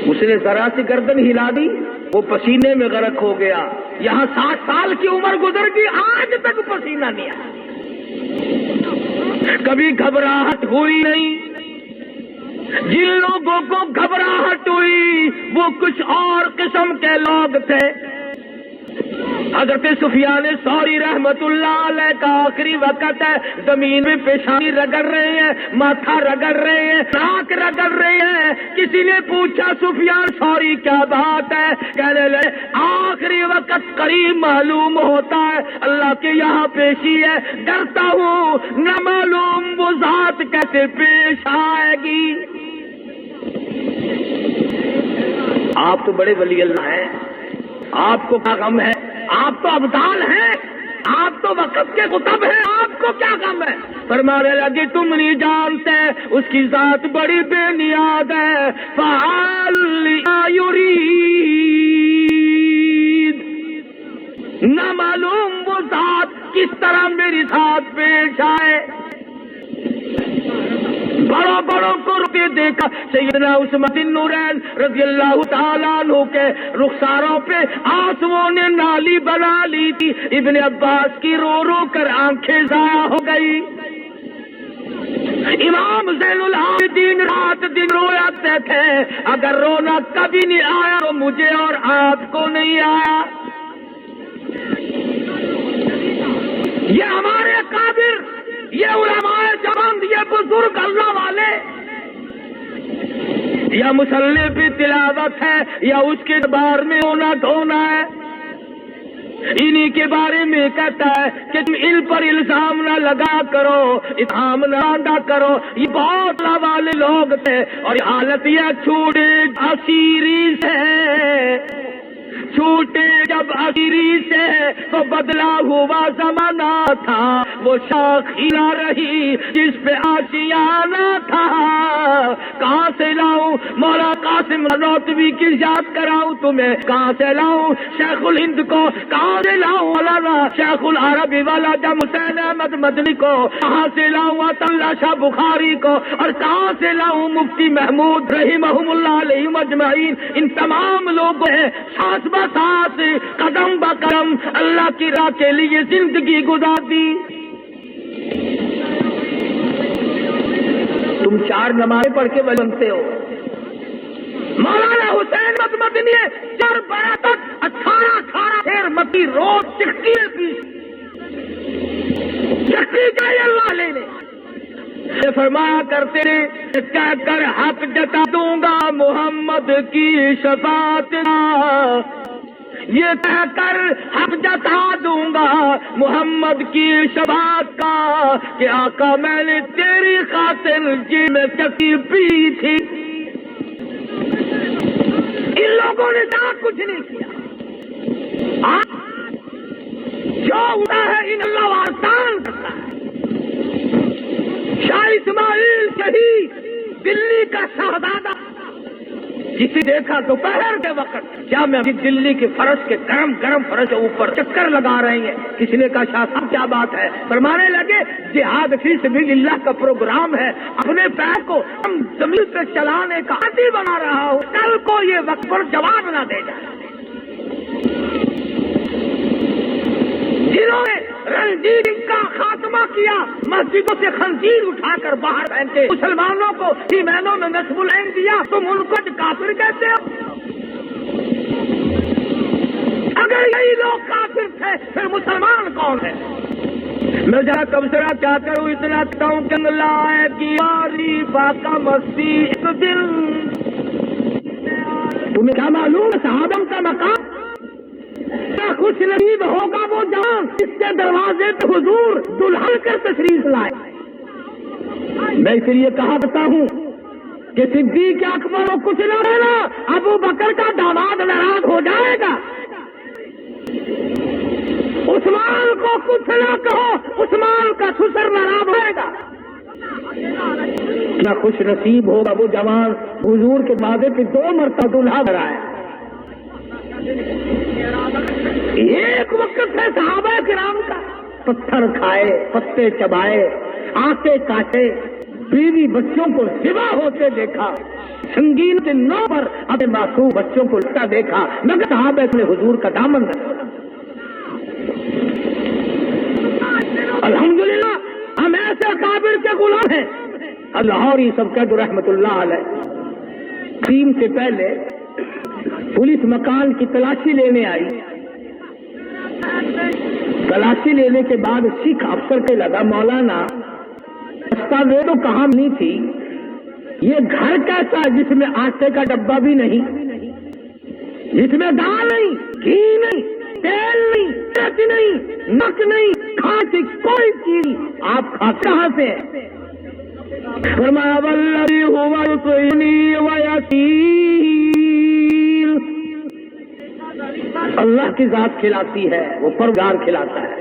اس نے ذرا سی گردن ہلا دی، وہ پسینے میں غرق ہو گیا۔ یہاں 60 سال کی عمر گزر گئی، آج تک پسینہ نہیں آیا، کبھی گھبراہٹ ہوئی نہیں۔ جن لوگوں کو گھبراہٹ ہوئی وہ کچھ اور قسم کے لوگ تھے۔ حضرت سفیان ثوری رحمت اللہ علیہ کا آخری وقت ہے، زمین میں پیشانی رگڑ رہے ہیں، ماتھا رگڑ رہے ہیں، ناک رگڑ رہے ہیں۔ کسی نے پوچھا سفیان ثوری کیا بات ہے؟ کہنے لگے آخری وقت قریب معلوم ہوتا ہے، اللہ کے یہاں پیشی ہے، ڈرتا ہوں نہ معلوم وہ ذات کیسے پیش آئے گی۔ آپ تو بڑے ولی اللہ ہیں، آپ کو کیا غم ہے؟ آپ تو ابدال ہیں، آپ تو وقت کے قطب ہیں، آپ کو کیا غم ہے؟ فرمانے لگے تم نہیں جانتے اس کی ذات بڑی بے نیاز ہے، فعال لما یرید، نہ معلوم وہ ذات کس طرح میری ذات پیش آئے۔ بڑوں بڑوں کو روتے دیکھا، سیدنا عثمان بن نورین رضی اللہ تعالیٰ عنہ کے رخساروں پہ آنسوؤں نے نالی بنا لی تھی، ابن عباس کی رو رو کر آنکھیں ضائع ہو گئی۔ امام زین العابدین رات دن روتے تھے، اگر رونا کبھی نہیں آیا تو مجھے اور آپ کو نہیں آیا۔ یہ ہمارے قادر، یہ علماء جوان، یہ بزرگ اللہ والے، یا مصلی پہ تلاوت ہے یا اس کے بارے میں رونا دھونا ہے، انہی کے بارے میں کہتا ہے کہ تم ان پر الزام نہ لگا کرو، اتہام نہ ڈالا کرو۔ یہ بہت والے لوگ تھے اور یہ حالت یہ چھوٹے اسیری سے، چھوٹے جب اسیری سے تو بدلا ہوا زمانہ تھا، وہ شاخی نہ رہی جس پہ آشیانہ تھا۔ کہاں سے لاؤں مولا قاسم نانوتوی کی یاد کراؤں تمہیں، کہاں سے لاؤں شیخ الہند کو، کہاں سے لاؤں مولانا شیخ العربی والا جم حسین احمد مدنی کو، کہاں سے لاؤں عطا اللہ شاہ بخاری کو، اور کہاں سے لاؤں مفتی محمود رحمہم اللہ علیہ مجمعین۔ ان تمام لوگوں نے سانس بہ سانس، قدم بہ قدم اللہ کی راہ کے لیے زندگی گزار دی۔ تم 4 نمازیں پڑھ کے بنتے ہو، مولانا حسین احمد مدنی 4 بڑا تک 18 پھر متی روز چکی پی، چکی چاہیے اللہ لینے۔ فرمایا کرتے کہہ کر حق جتا دوں گا محمد کی شفاعت، یہ کہہ کر حق جتا دوں گا محمد کی شفاعت کا کہ آقا میں نے تیری خاطر جی میں چکی پی تھی۔ ان لوگوں نے نہ کچھ نہیں کیا، جو ہوتا ہے ان اللہ آسان کرتا ہے۔ شاہ اسماعیل شہید دلی کا شہزادہ جسے دیکھا دوپہر کے وقت کیا میں دلی کے فرش کے گرم گرم فرش کے اوپر چکر لگا رہے ہیں. کسی نے کہا شاہ صاحب کیا بات ہے؟ فرمانے لگے جہاد فی سبیل اللہ کا پروگرام ہے، اپنے پیر کو ہم زمین پہ چلانے کا عادی بنا رہا ہوں، کل کو یہ وقت پر جواب نہ دے جائے. جنہوں نے رنجیر کا خاتمہ کیا، مسجدوں سے خنزیر اٹھا کر باہر پھینکے، مسلمانوں کو سیمینوں میں نصب العین دیا، تم ان کو کافر کہتے ہو؟ اگر یہی لوگ کافر تھے پھر مسلمان کون ہے؟ میں جہاں تبصرہ کیا کروں، اتنا کہوں کہ لائے کی باری باقا مسیح دل. تمہیں کیا معلوم صحابہ کا مقام خوش نصیب ہوگا وہ جان جس کے دروازے پہ حضور دلہن کر تشریف لائے. میں اس لیے کہا کرتا ہوں کہ صدیق اکبر کو کچھ نہ رہنا، ابو بکر کا داماد ناراض ہو جائے گا. عثمان کو کچھ نہ کہو، عثمان کا سسر ناراض ہوئے گا. کیا خوش نصیب ہوگا وہ جوان حضور کے وعدے پہ 2 مرتبہ دلہا بنایا. ایک وقت ہے صحابہ کرام کا، پتھر کھائے، پتے چبائے، آنکھیں کاٹے، بیوی بچوں کو ذبح ہوتے دیکھا، سنگین کے نو پر اپنے معصوم بچوں کو لٹا دیکھا، مگر صحابہ نے حضور کا دامن رکھا. الحمدللہ ہم ایسے کافر کے غلام ہیں. لاہوری سب کا رحمت اللہ علیہ کریم سے پہلے پولیس مکان کی تلاشی لینے آئی. تلاشی لینے کے بعد سکھ افسر کے لگا مولانا دستاویز تو کہاں نہیں تھی، یہ گھر کیسا ہے جس میں آٹے کا ڈبہ بھی نہیں، جس میں دال نہیں، گھی نہیں، تیل نہیں، مرچ نہیں، نمک نہیں، کھانسی کوئی چیز، آپ کھاتے کہاں سے ہیں؟ فرمایا والذی ہوا یطعمنی ویسقین، اللہ کی ذات کھلاتی ہے، وہ پروردگار کھلاتا ہے.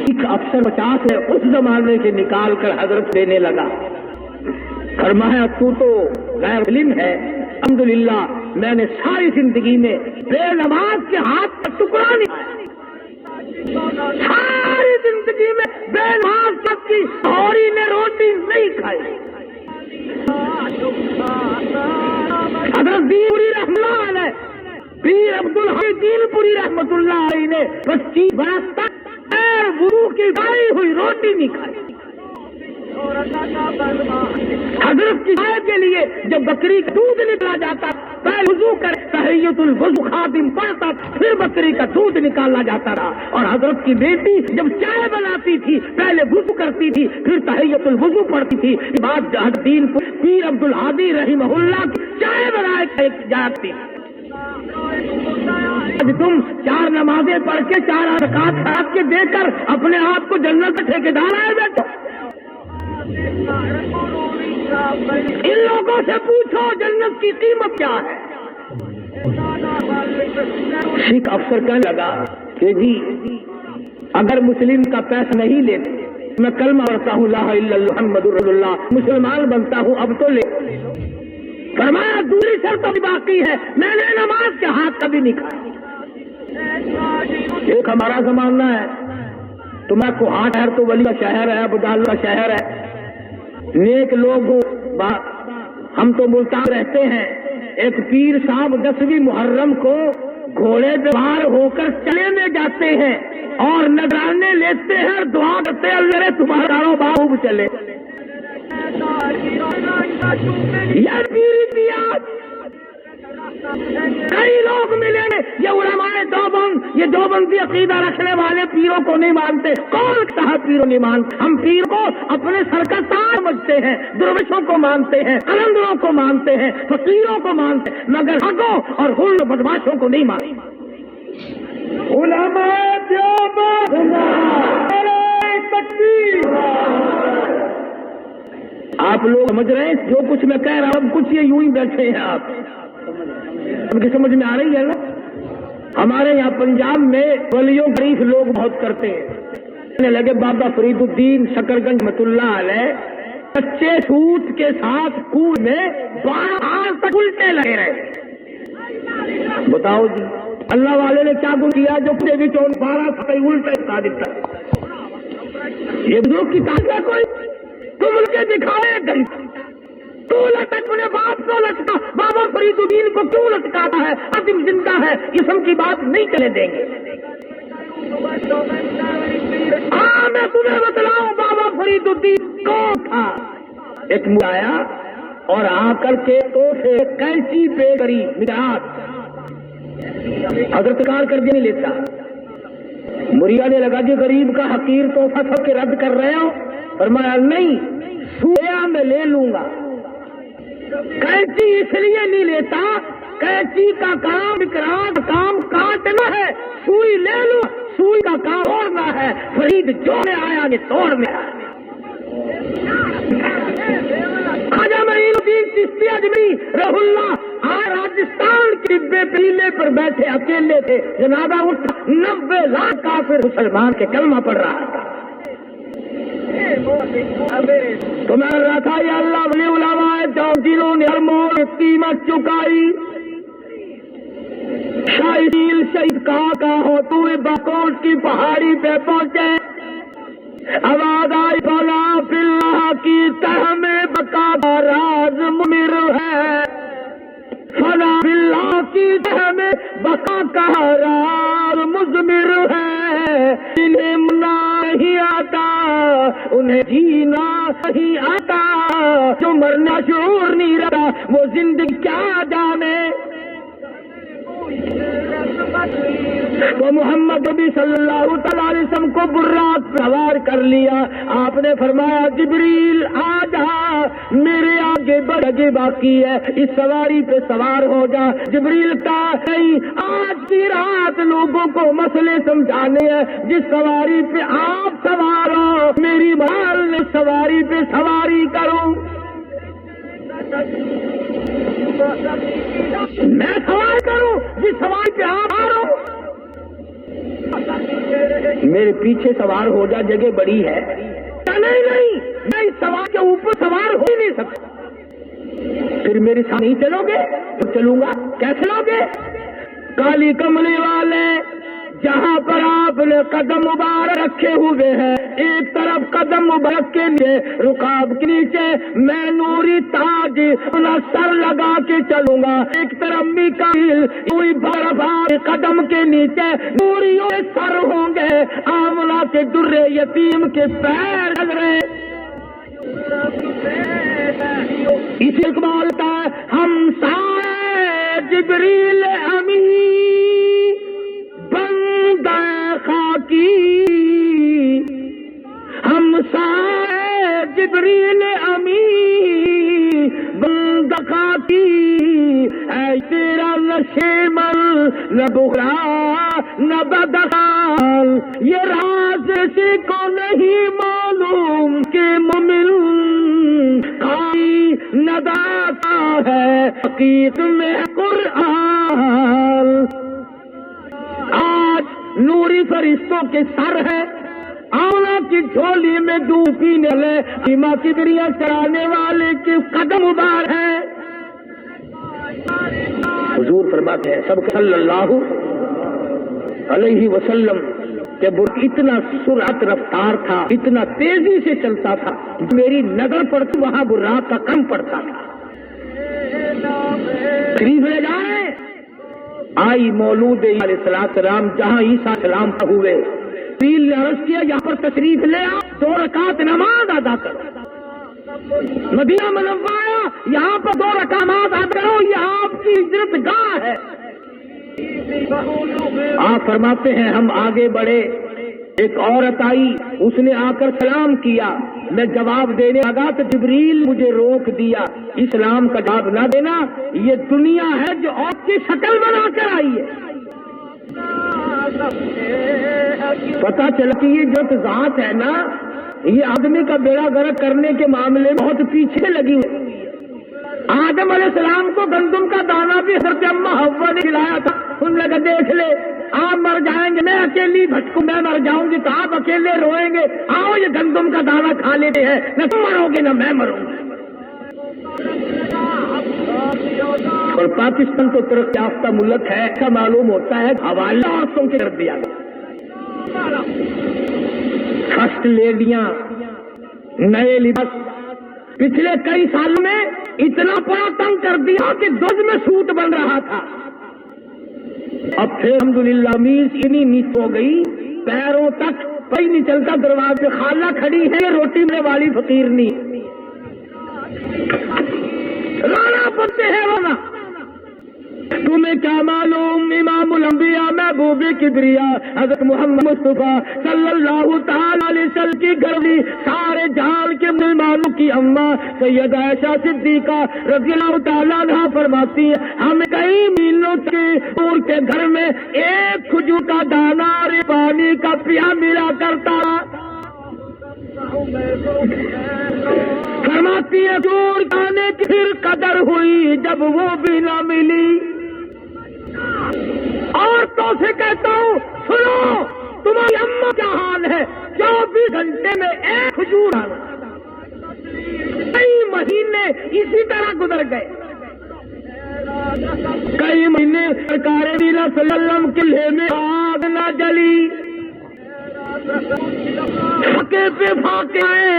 ایک افسر 50 ہے اس زمانے کے نکال کر حضرت دینے لگا. فرمایا تو غیر علم ہے، الحمدللہ میں نے ساری زندگی میں بے نماز کے ہاتھ کا ٹکڑا نہیں، ساری زندگی میں بے نماز تک کی تھوڑی نے روٹی نہیں کھائی. حضرت پوری رحمت اللہ علیہ پیر عبدالحی پوری رحمت اللہ علیہ نے 25 برس تک غیر وضو کی گائی ہوئی روٹی نہیں کھائی. حضرت کی گائے کے لیے جب بکری کا دودھ نکلا جاتا پہلے وضو کر تحیۃ الوضو خادم پڑھتا، پھر بکری کا دودھ نکالا جاتا رہا. اور حضرت کی بیٹی جب چائے بناتی تھی پہلے وضو کرتی تھی پھر تحیۃ الوضو پڑھتی تھی. بات دین پیر عبدالحی رحمہ اللہ کی چائے بنائے جاتی. آج تم 4 نمازیں پڑھ کے 4 رکعت کھڑا کے دے کر اپنے آپ کو جنت کا ٹھیکیدار آئے بیٹھو. ان لوگوں سے پوچھو جنت کی قیمت کیا ہے. سکھ افسر کہنے لگا کہ جی اگر مسلم کا پیسہ نہیں لیتے میں کلمہ پڑھتا ہوں لا الہ الا اللہ محمد رسول اللہ، مسلمان بنتا ہوں، اب تو لے. فرمایا دوسری شرط بھی باقی ہے، میں نے نماز کے ہاتھ کبھی نہیں کھایا. ایک ہمارا زمانہ ہے، تمہیں کوہاٹ شہر تو ولی کا شہر ہے، ابدال کا شہر ہے، نیک لوگ ہم تو ملتان رہتے ہیں. ایک پیر صاحب 10ویں محرم کو گھوڑے پہ سوار ہو کر چلے میں جاتے ہیں اور نگرانے لیتے ہیں اور دعا کرتے ہیں اللہ تمہارا کاروبار خوب چلے. یہ پیری پیاز کئی لوگ ملیں گے، یہ علماء دیوبند، یہ دیوبندی عقیدہ رکھنے والے پیروں کو نہیں مانتے. کون کہا پیروں نہیں مانتے؟ ہم پیر کو اپنے سر کا تاج سمجھتے ہیں، درویشوں کو مانتے ہیں، قلندروں کو مانتے ہیں، فقیروں کو مانتے ہیں، مگر حقوں اور غل بدماشوں کو نہیں مانتے. علماء دیوبند نعرہ تکبیر. آپ لوگ سمجھ رہے ہیں جو کچھ میں کہہ رہا ہوں کچھ یہ یوں ہی بیٹھے ہیں. آپ کی سمجھ میں آ رہی ہے نا؟ ہمارے یہاں پنجاب میں ولیوں شریف لوگ بہت کرتے ہیں. لگے بابا فرید الدین شکر گنج رحمۃ اللہ علیہ کچے سوت کے ساتھ کنویں میں 12 سال تک الٹے لگے رہے. بتاؤ جی اللہ والے نے کیا گن کیا جو 12 سال الٹے بتا دیتا. یہ بزرگ کی طاقت ہے کوئی؟ تم ان کے دکھائے گئی تو لٹک اپنے باپ کو لٹکا. بابا فرید الدین کو کیوں لٹکاتا ہے؟ عظیم زندہ ہے، اسم کی بات نہیں چلے دیں گے. ہاں میں تمہیں بتلاؤں بابا فرید الدین کون تھا. ایک آیا اور آ کر کے تو سے کینچی پہ کری مداد حضرت کار کر کے نہیں لیتا. مریا نے لگا جی غریب کا حقیر تحفہ سب کے رد کر رہے ہو. فرمایا نہیں، سویا میں لے لوں گا. کینچی اس لیے نہیں لیتا، کینچی کا کام اقرار کا کام کاٹنا ہے، سوئی لے لو، سوئی کا کام توڑنا ہے. فرید جو میں آیا نے توڑ میں آیا. خواجہ معین الدین چشتی اجمیری رحمہ اللہ آج راجستھان کے ڈبے پیلے پر بیٹھے اکیلے تھے. جنازہ اٹھا 90 لاکھ کافر مسلمان کے کلمہ پڑھ رہا تھا. تو میں رہا تھا یا اللہ ولی علماء جنہوں نے ہر موڑ قیمت چکائی. شاہدیل شہید کہاں ہو تو باکوٹ کی پہاڑی پہ پہنچے. آواز آئی فلا فی اللہ کی تہ میں بقا کا راز ممر ہے. فلا فی اللہ کی تہ میں بقا کا راز مضمر ہے. انہیں منا نہیں آتا انہیں جینا نہیں آتا. جو مرنا شعور نہیں رہتا وہ زندگی کیا جانے. تو محمد نبی صلی اللہ تعالی علیہ وسلم کو براق سوار کر لیا. آپ نے فرمایا جبریل آ جا، میرے آگے بڑھے باقی ہے، اس سواری پہ سوار ہو جا. جبریل کا نہیں، آج کی رات لوگوں کو مسئلے سمجھانے ہیں. جس سواری پہ آپ سوار ہو میری مال نے سواری پہ سواری کروں. میں سوار کروں جس سواری پہ آپ آ رہا ہوں. میرے پیچھے سوار ہو جا، جگہ بڑی ہے. نہیں میں اس سوار کے اوپر سوار ہو نہیں سکتا. پھر میرے ساتھ نہیں چلو گے تو چلوں گا. کیا چلو گے؟ کالی کملی والے جہاں پر آپ نے قدم مبارک رکھے ہوئے ہیں، ایک طرف قدم مبارک کے لیے رکاب کے نیچے میں نوری تاج اپنا سر لگا کے چلوں گا. ایک طرف میکائیل کوئی برفار قدم کے نیچے نوریوں کے سر ہوں گے. آملہ کے درے یتیم کے پیر لگ رہے. اس اقبال کا ہم سائے جبریل امی بندہ خاکی، ہم سائے جبریل امی بندہ خاکی. اے تیرا نشیمل نہ بغرا نہ بدخال، یہ راز کسی کو نہیں معلوم کہ مومن قائی نداتا ہے حقیقت میں قرآن. آج نوری فرشتوں کے سر ہے، آولا کی جھولی میں دودھ پینے والے ایما کی بریاں چرانے والے کے قدم ابار ہے. حضور فرماتے ہیں سب صلی اللہ علیہ وسلم کہ وہ اتنا سرعت رفتار تھا، اتنا تیزی سے چلتا تھا، میری نظر پڑتی وہاں براق کا کم پڑتا تھا. تشریف لے جائیں. آئی مولود علیہ السلام جہاں عیسیٰ السلام کا ہوئے، پیل نے عرض کیا یہاں پر تشریف لے آ، 2 رکعت نماز ادا کرو. مدینہ منورہ یہاں پر 2 رکعت نماز ادا کرو، یہ آپ کی عزت گاہ ہے. آپ فرماتے ہیں ہم آگے بڑھے. ایک عورت آئی، اس نے آ کر سلام کیا. میں جواب دینے لگا تو جبریل مجھے روک دیا. اسلام کا جواب نہ دینا، یہ دنیا ہے جو عورت کی شکل بنا کر آئی ہے. پتا چلا کہ یہ جو ذات ہے نا، یہ آدمی کا بیڑا گرک کرنے کے معاملے میں بہت پیچھے لگی ہوئی. آدم علیہ السلام کو گندم کا دانہ بھی حضرت اماں حوا نے کھلایا تھا. ان نے کہا دیکھ لے آپ مر جائیں گے، میں اکیلی بھٹکوں، میں مر جاؤں گی تو آپ اکیلے روئیں گے، آؤ یہ گندم کا دانہ کھا لیتے ہیں، نہ تم مرو گے نہ میں مروں گا۔ اور پاکستان تو ترقی یافتہ ملک ہے، ایسا معلوم ہوتا ہے حوالہ عورتوں کے کر دیا گیا، فرسٹ لیڈیاں، نئے لباس، پچھلے کئی سالوں میں اتنا بڑا تنگ کر دیا کہ دز میں سوٹ بن رہا تھا، اب پھر الحمدللہ قمیض اتنی نیچ ہو گئی پیروں تک پئی نہیں چلتا، دروازے خالہ کھڑی ہے روٹی میں والی فقیر نہیں، رانا پڑتے ہیں رونا۔ تمہیں کیا معلوم امام الانبیاء محبوب کبریا حضرت محمد مصطفیٰ صلی اللہ تعالی علیہ وسلم کی گھروالی، سارے جہان کے مسلمانوں کی اماں سیدہ عائشہ صدیقہ رضی اللہ تعالیٰ عنہا فرماتی ہیں ہم کئی میلوں کے دور کے گھر میں ایک کھجور کا دانہ اور پانی کا پیا ملا کرتا، فرماتی ہے دور کھانے کی پھر قدر ہوئی جب وہ بھی نہ ملی۔ عورتوں سے کہتا ہوں سنو، تمہاری اماں کیا حال ہے، 24 گھنٹے میں ایک کھجور آنا، کئی مہینے اسی طرح گزر گئے، کئی مہینے سرکار مدینہ صلی اللہ علیہ وسلم کے قلعے میں آگ نہ جلی، فاقے پہ فاقے آئے،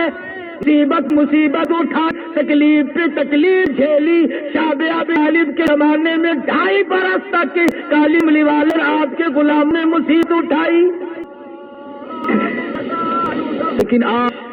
مصیبت اٹھا، تکلیف پہ تکلیف جھیلی، شاب ابی طالب کے زمانے میں 2.5 برس تک کالم علی والے آپ کے غلام نے مصیبت اٹھائی، لیکن آج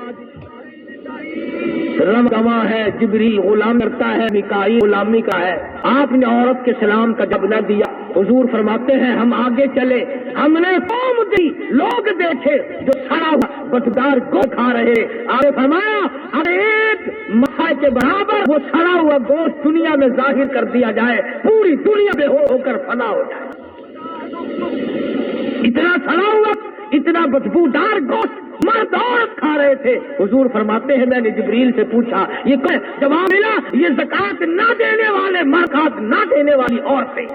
رم گواہ ہے، جبریل غلام کرتا ہے، میکائیل غلامی کا ہے، آپ نے عورت کے سلام کا جب نہ دیا، حضور فرماتے ہیں ہم آگے چلے، ہم نے قوم دی، لوگ دیکھے جو سڑا ہوا بدبودار گوشت کھا رہے، آپ نے فرمایا اگر ایک مسائل کے برابر وہ سڑا ہوا گوشت دنیا میں ظاہر کر دیا جائے، پوری دنیا بے ہو کر فنا ہو جائے، اتنا سڑا ہوا، اتنا بدبودار گوشت مرد عورت کھا رہے تھے۔ حضور فرماتے ہیں میں نے جبریل سے پوچھا، یہ جواب ملا یہ زکات نہ دینے والے مرد، نہ دینے والی عورتیں۔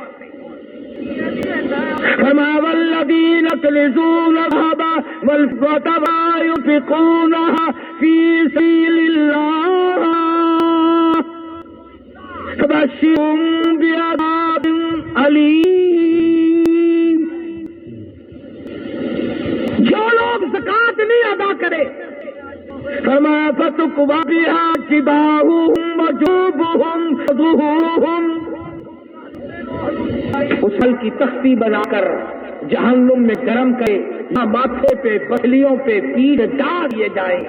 فرمایا والذین یکنزون الذهب والفضة ولا ينفقونها في سبيل الله فبشرهم بعذاب أليم۔ جو لوگ زکات نہیں ادا کرے، فرمایا فتقوا بها جباههم وجوبهم وظهورهم، اسل کی تختی بنا کر جہنم میں گرم کرے، نہ ماتھے پہ بچلیوں پہ پیڑ ڈال دیے جائیں،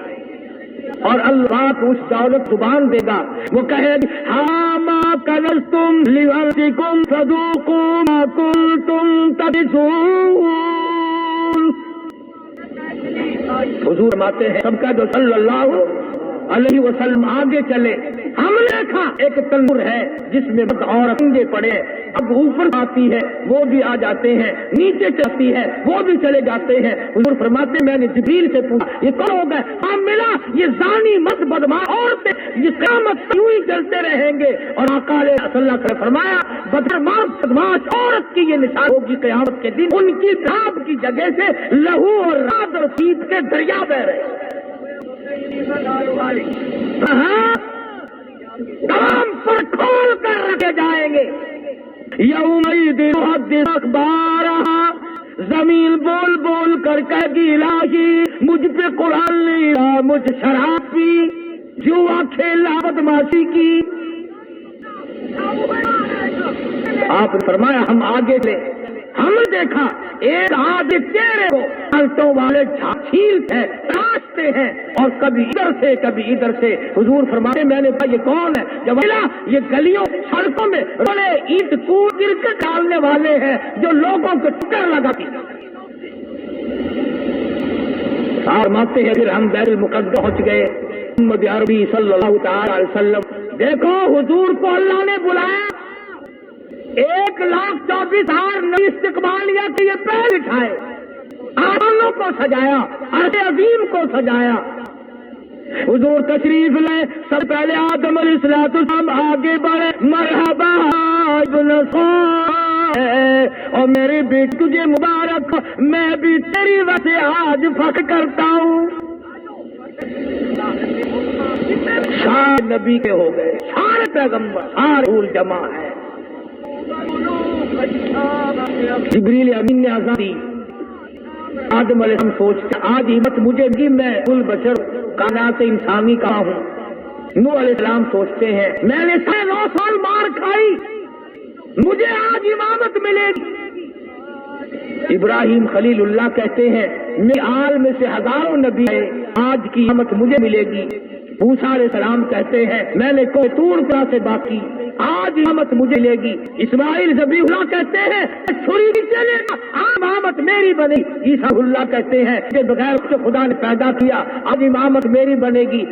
اور اللہ کو اس دولت زبان دے گا، وہ کہے ہاں ما کنزتم لانفسکم فذوقوا ما کنتم تکنزون۔ حضور فرماتے ہیں سب کا جو صلی اللہ علیہ وسلم آگے چلے، ہم نے دیکھا ایک تندور ہے جس میں مرد عورت ننگے پڑے، اب اوپر آتی ہے وہ بھی آ جاتے ہیں، نیچے چلتی ہے وہ بھی چلے جاتے ہیں۔ حضور فرماتے ہیں میں نے جبریل سے پوچھا یہ کون ہو گئے، ہاں ملا یہ زانی مرد بدماش عورتیں، یہ قیامت یوں ہی چلتے رہیں گے، اور آقا علیہ صلی اللہ علیہ وسلم فرمایا بدماش عورت کی یہ نشان ہوگی قیامت کے دن، ان کی پیشاب کی جگہ سے لہو اور رات اور سیت کے دریا بہ رہے، کام پر کھول کر رکھے جائیں گے۔ یومئذ تحدث اخبارہا، زمین بول بول کر کہے گی الہی مجھ پہ قرآن نہیں رہا، مجھ شراب پی، جوا کھیلا، بدماشی کی۔ آپ نے فرمایا ہم آگے تھے، ہم نے دیکھا ایک آدمی چہرے کو پلٹوں والے چھیلتے ہیں، تراشتے ہیں، اور کبھی ادھر سے کبھی ادھر سے۔ حضور فرماتے میں نے کہا یہ کون ہے، جب ملا یہ گلیوں سڑکوں میں بڑے اینٹ کود گر کے ڈالنے والے ہیں جو لوگوں کو ٹکر لگاتی۔ فرماتے ہیں پھر ہم بیت المقدس پہنچ گئے، محمد عربی صلی اللہ تعالی علیہ وسلم، دیکھو حضور کو اللہ نے بلایا، 1,24,000 نبی استقبالیہ کے یہ پیر اٹھائے، آسمانوں کو سجایا، عرش عظیم کو سجایا۔ حضور تشریف لے، سب پہلے آدم علیہ السلام آگے بڑھے، مرحبا ابن صالح، اور میرے بیٹے تجھے مبارک مبارک میں بھی تیری وجہ سے آج فخر کرتا ہوں. سارے نبی کے ہو گئے, سارے پیغمبر, سارے پھول جمع ہے. جبریل امین نے آزادی. آدم علیہ السلام سوچتے آج ہمت مجھے بھی میں کل بشر کائنات انسانی کا ہوں. نوح علیہ السلام سوچتے ہیں میں نے 9 سال مار کھائی, مجھے آج امامت ملے گی. ابراہیم خلیل اللہ کہتے ہیں میرے آل میں سے ہزاروں نبی ہیں, آج کی امامت مجھے ملے گی. موسیٰ علیہ السلام کہتے ہیں میں نے کوہ طور پر سے بات کی, آج امامت مجھے ملے گی. اسماعیل ذبیح اللہ کہتے ہیں چھری بھی چلے گا امامت میری بنے گی. عیسیٰ اللہ کہتے ہیں کہ بغیر سے خدا نے پیدا کیا, آج امامت میری بنے گی.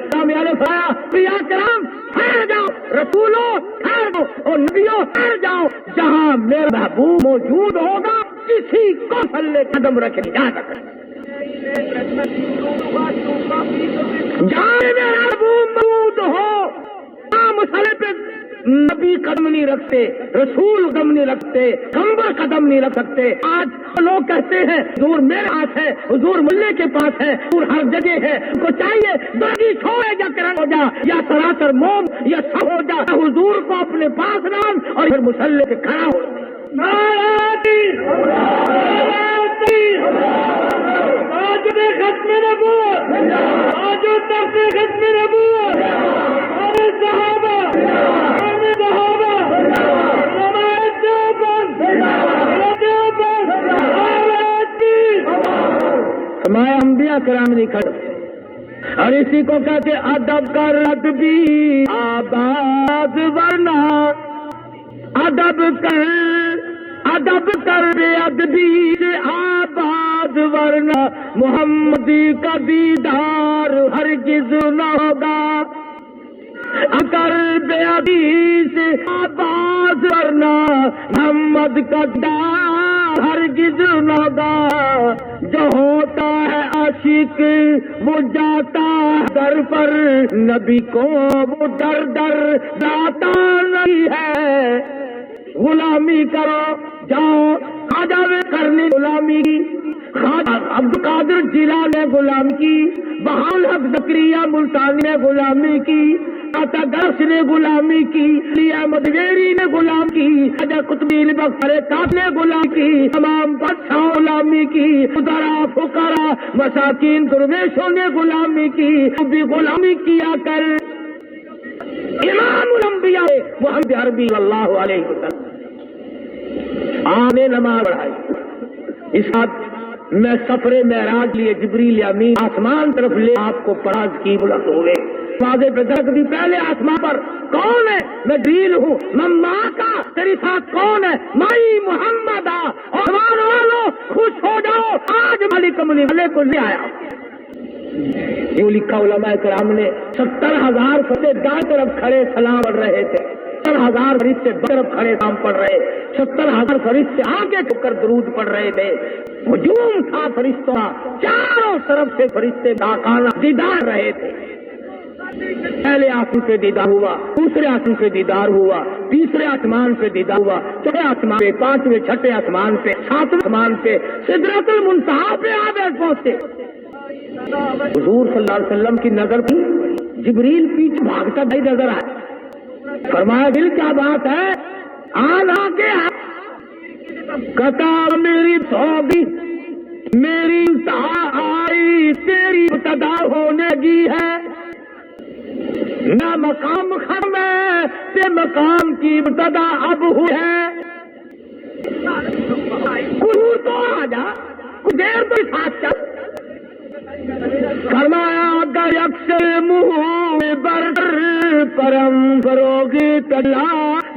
کرام ٹھہر جاؤ, رسولوں ٹھہر جاؤ, اور نبیوں ٹھہر جاؤ. جہاں میرا محبوب موجود ہوگا کسی کو تھلے قدم رکھے جا سکتا. جہاں میرا محبوب موجود ہو مسئلے پہ نبی قدم نہیں رکھتے, رسول قدم نہیں رکھتے, پیغمبر قدم نہیں رکھ سکتے. آج لوگ کہتے ہیں حضور میرے پاس ہے, حضور ملے کے پاس ہے, حضور ہر جگہ ہے, ان کو چاہیے باقی چھوڑے یا کرن ہو جا یا سراسر موم یا سب ہو جا, حضور کو اپنے پاس رام اور پھر مسلے پہ کھڑا ہو. ختم نبوت, آج ختم نبوت, صحابہ فرمایا انبیاء کرام نہیں کھڑے. اور اسی کو کہتے ادب کر ادبی آباد ورنہ, ادب کر بے ادبی سے آباد ورنہ محمدی کا دیدار ہرگز نہ ہوگا. اگر بے ادبی سے آباد ورنہ محمد کا دیدار ہرگز نہ ہوگا. جو ہوتا ہے عاشق وہ جاتا ہے در پر, نبی کو وہ در در جاتا نہیں ہے. غلامی کرو جاؤ, خواجہ کرنے غلامی کی, عبد القادر جیلانی نے غلام کی, بہال حق زکریا ملتانی نے غلامی کی, عطا درس نے غلامی کی, علی احمد ویری نے غلام کی, خواجہ قطبی بختر کاف نے غلام کی, تمام بادشاہ غلامی کی, فقراء فقراء مساکین درویشوں نے غلامی کی. تو بھی غلامی کیا کر. امام الانبیاء محمد عربی صلی اللہ علیہ وسلم آپ نے نماز پڑھائی. اس ساتھ میں سفر معراج لیے جبریل امین آسمان طرف لے آپ کو پراز کی بلند ہوئے. واضح پہ درک دی پہلے آسمان پر کون ہے؟ میں جبریل ہوں. میں ماں کا, تیری ساتھ کون ہے؟ مائی محمد آ. اور والوں خوش ہو جاؤ, آج ملک ملے کو لے آیا. یوں لکھا علماء کرام نے 70,000 فرشتے دائیں طرف کھڑے سلام پڑھ رہے تھے, 70,000 فرشتے بائیں طرف کھڑے سلام پڑھ رہے, 70,000 فرشتے آگے جھک کر درود پڑھ رہے تھے. ہجوم تھا فرشتوں کا, چاروں طرف سے فرشتے ڈاکانا دیدار رہے تھے. پہلے آسمان پہ دیدار ہوا, دوسرے آسمان پہ دیدار ہوا, تیسرے آسمان پہ دیدار ہوا, چوتھے آسمان پہ, پانچویں چھٹے آسمان پہ, ساتویں آسمان پہ, سدرۃ المنتہا پہ آگے پہنچے. حضور صلی اللہ علیہ وسلم کی نظر کی, جبریل پیچھے بھاگتا بھائی نظر آئے. فرمایا دل کیا بات ہے؟ آنا کے قطار میری سوگی, میری انتہا آئی, تیری ابتدا ہونے کی ہے. نہ مقام ختم ہے, تے مقام کی ابتدا اب ہوئی ہے. کچھ تو آ جا, کچھ دیر تو ساتھ چل. فرمایا اگر اکثر منہ بر پرم فروغی تلا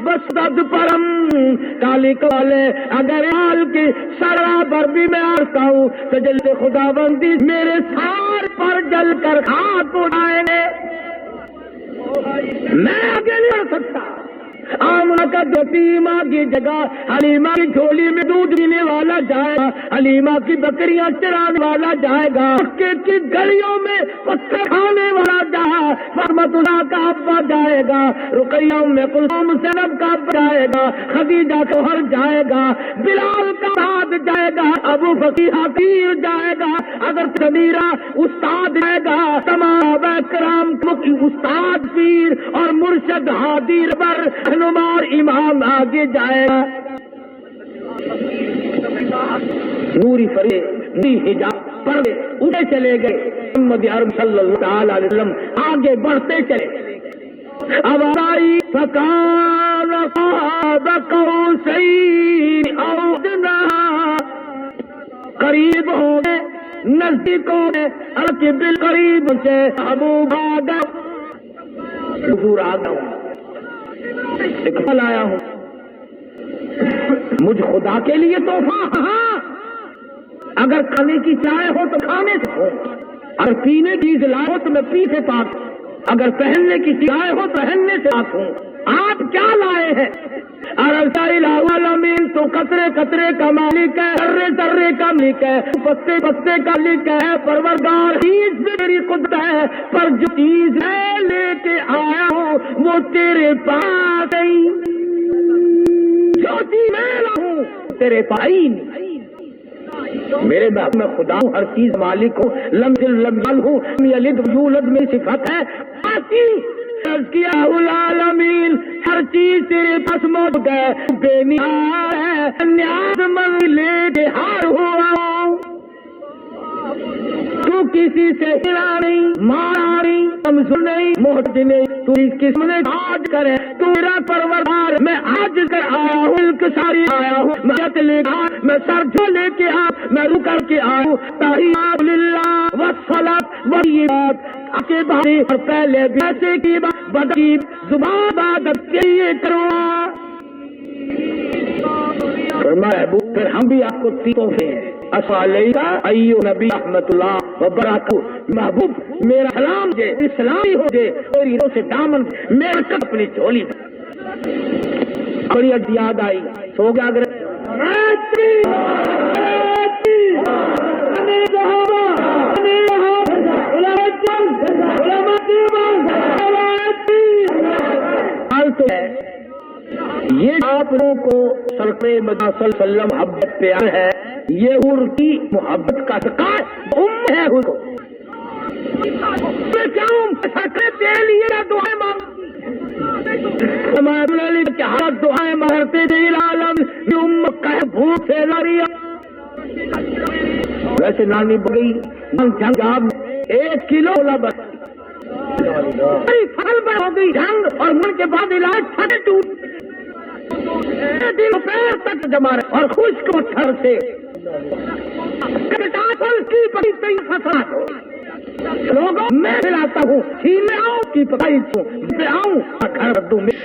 بسد پرم کالی کالے. اگر حال کی سرا بر بھی میں آتا ہوں تو جلد خدا بندی میرے سار پر جل کر خاک اڑائیں گے. میں آگے نہیں بڑھ سکتا, آمنہ کا یتیمہ کی جگہ حلیمہ کی جھولی میں دودھ پینے والا جائے گا، حلیمہ کی بکریاں چرانے والا جائے گا، مکے کی گلیوں میں پتھر کھانے والا جائے گا، فرمت اللہ کا ابا جائے گا، رقیہ ام کلثوم زینب کا ابا جائے گا، خدیجہ توہر جائے گا، بلال کا ساتھ جائے گا، ابو فقیہ پیر جائے گا، اگر سمیرہ استاد جائے گا، تمام کرام استاد پیر اور مرشد ہادی ربر رہنمار امام آگے جائے گا، نوری فرے نوری حجاب پردے اٹھے چلے گئے، محمد عرب صلی اللہ علیہ وسلم آگے بڑھتے چلے، اب آئی فکان قاب قوسین او ادنی، قریب ہو گئے نزدیک ہو گئے، البتہ بالقریب سے ابو بھاگا، حضور آ گیا ہوں، ایک پھل آیا ہوں، مجھ خدا کے لیے تحفہ، ہاں اگر کھانے کی چائے ہو تو کھانے سے ہو، اگر پینے کی ضلع ہو تو میں پی سے پاک، اگر پہننے کی چائے ہو تو پہننے سے پاک ہوں، آپ کیا لائے ہیں؟ العالمین تو قطرے قطرے کا مالک ہے، ذرے ذرے کا مالک ہے، پتے پتے کا مالک ہے، پروردگار چیز میری قدرت ہے، پر جو چیز ہے لے کے آیا ہوں وہ تیرے پاس نہیں، جو چیز میں لاؤں تیرے پاس ہی نہیں، میرے باپ میں خدا ہوں، ہر چیز مالک ہوں، لم ہوں، یلد یولد میں صفت ہے آتی، تزکیہ العالمین، ہر چیز تیرے پاس موجود ہے، بے نیاز ہے، نیاز مند لے کے ہار ہوا، تو کسی سے ہلا نہیں، مارا نہیں، کمزور نہیں، محتاج نہیں، تو اس قسم نے آج کرے، تو میرا پروردگار، میں آج کر آیا ہوں، ملک ساری آیا ہوں، میں جت لے کے میں سر جو لے کے میں رو کر کے آیا ہوں، تحیات للہ والصلاۃ والطیبات، کے بارے اور پہلے بھی ایسے کی بدی زبان عبادت کے لیے کرو، فرمایا پھر ہم بھی آپ کو تحفے ہیں، السلام ایو نبی رحمت اللہ وبرکاتہ، محبوب میرا سلام دے، اسلامی ہو دے، اور ہیروں سے دامن میرا کب اپنی چولی بڑی یاد آئی، سو گیا اگر یہ آپ لوگوں کو سرکار مدینہ صلی اللہ علیہ وسلم محبت پیار ہے، یہ حور کی محبت کا سکار ام ہے، حور کو میں چاہوں سکر دے لیے دعائیں ہمارے دعائیں مارتے تھے العالم ام کا بھوک سے لڑیا، ویسے نانی بگئی جنگ 1 کلو لبس پھل بڑھ ہو گئی جنگ، اور من کے بعد علاج پھٹے ٹوٹ دل پیر تک جما رہے، اور خشک پتھر سے کی بڑی کئی فساد ہو، لوگوں میں کھلاتا ہوں، سینے آؤں کی پکائی آؤں گھر دوں میں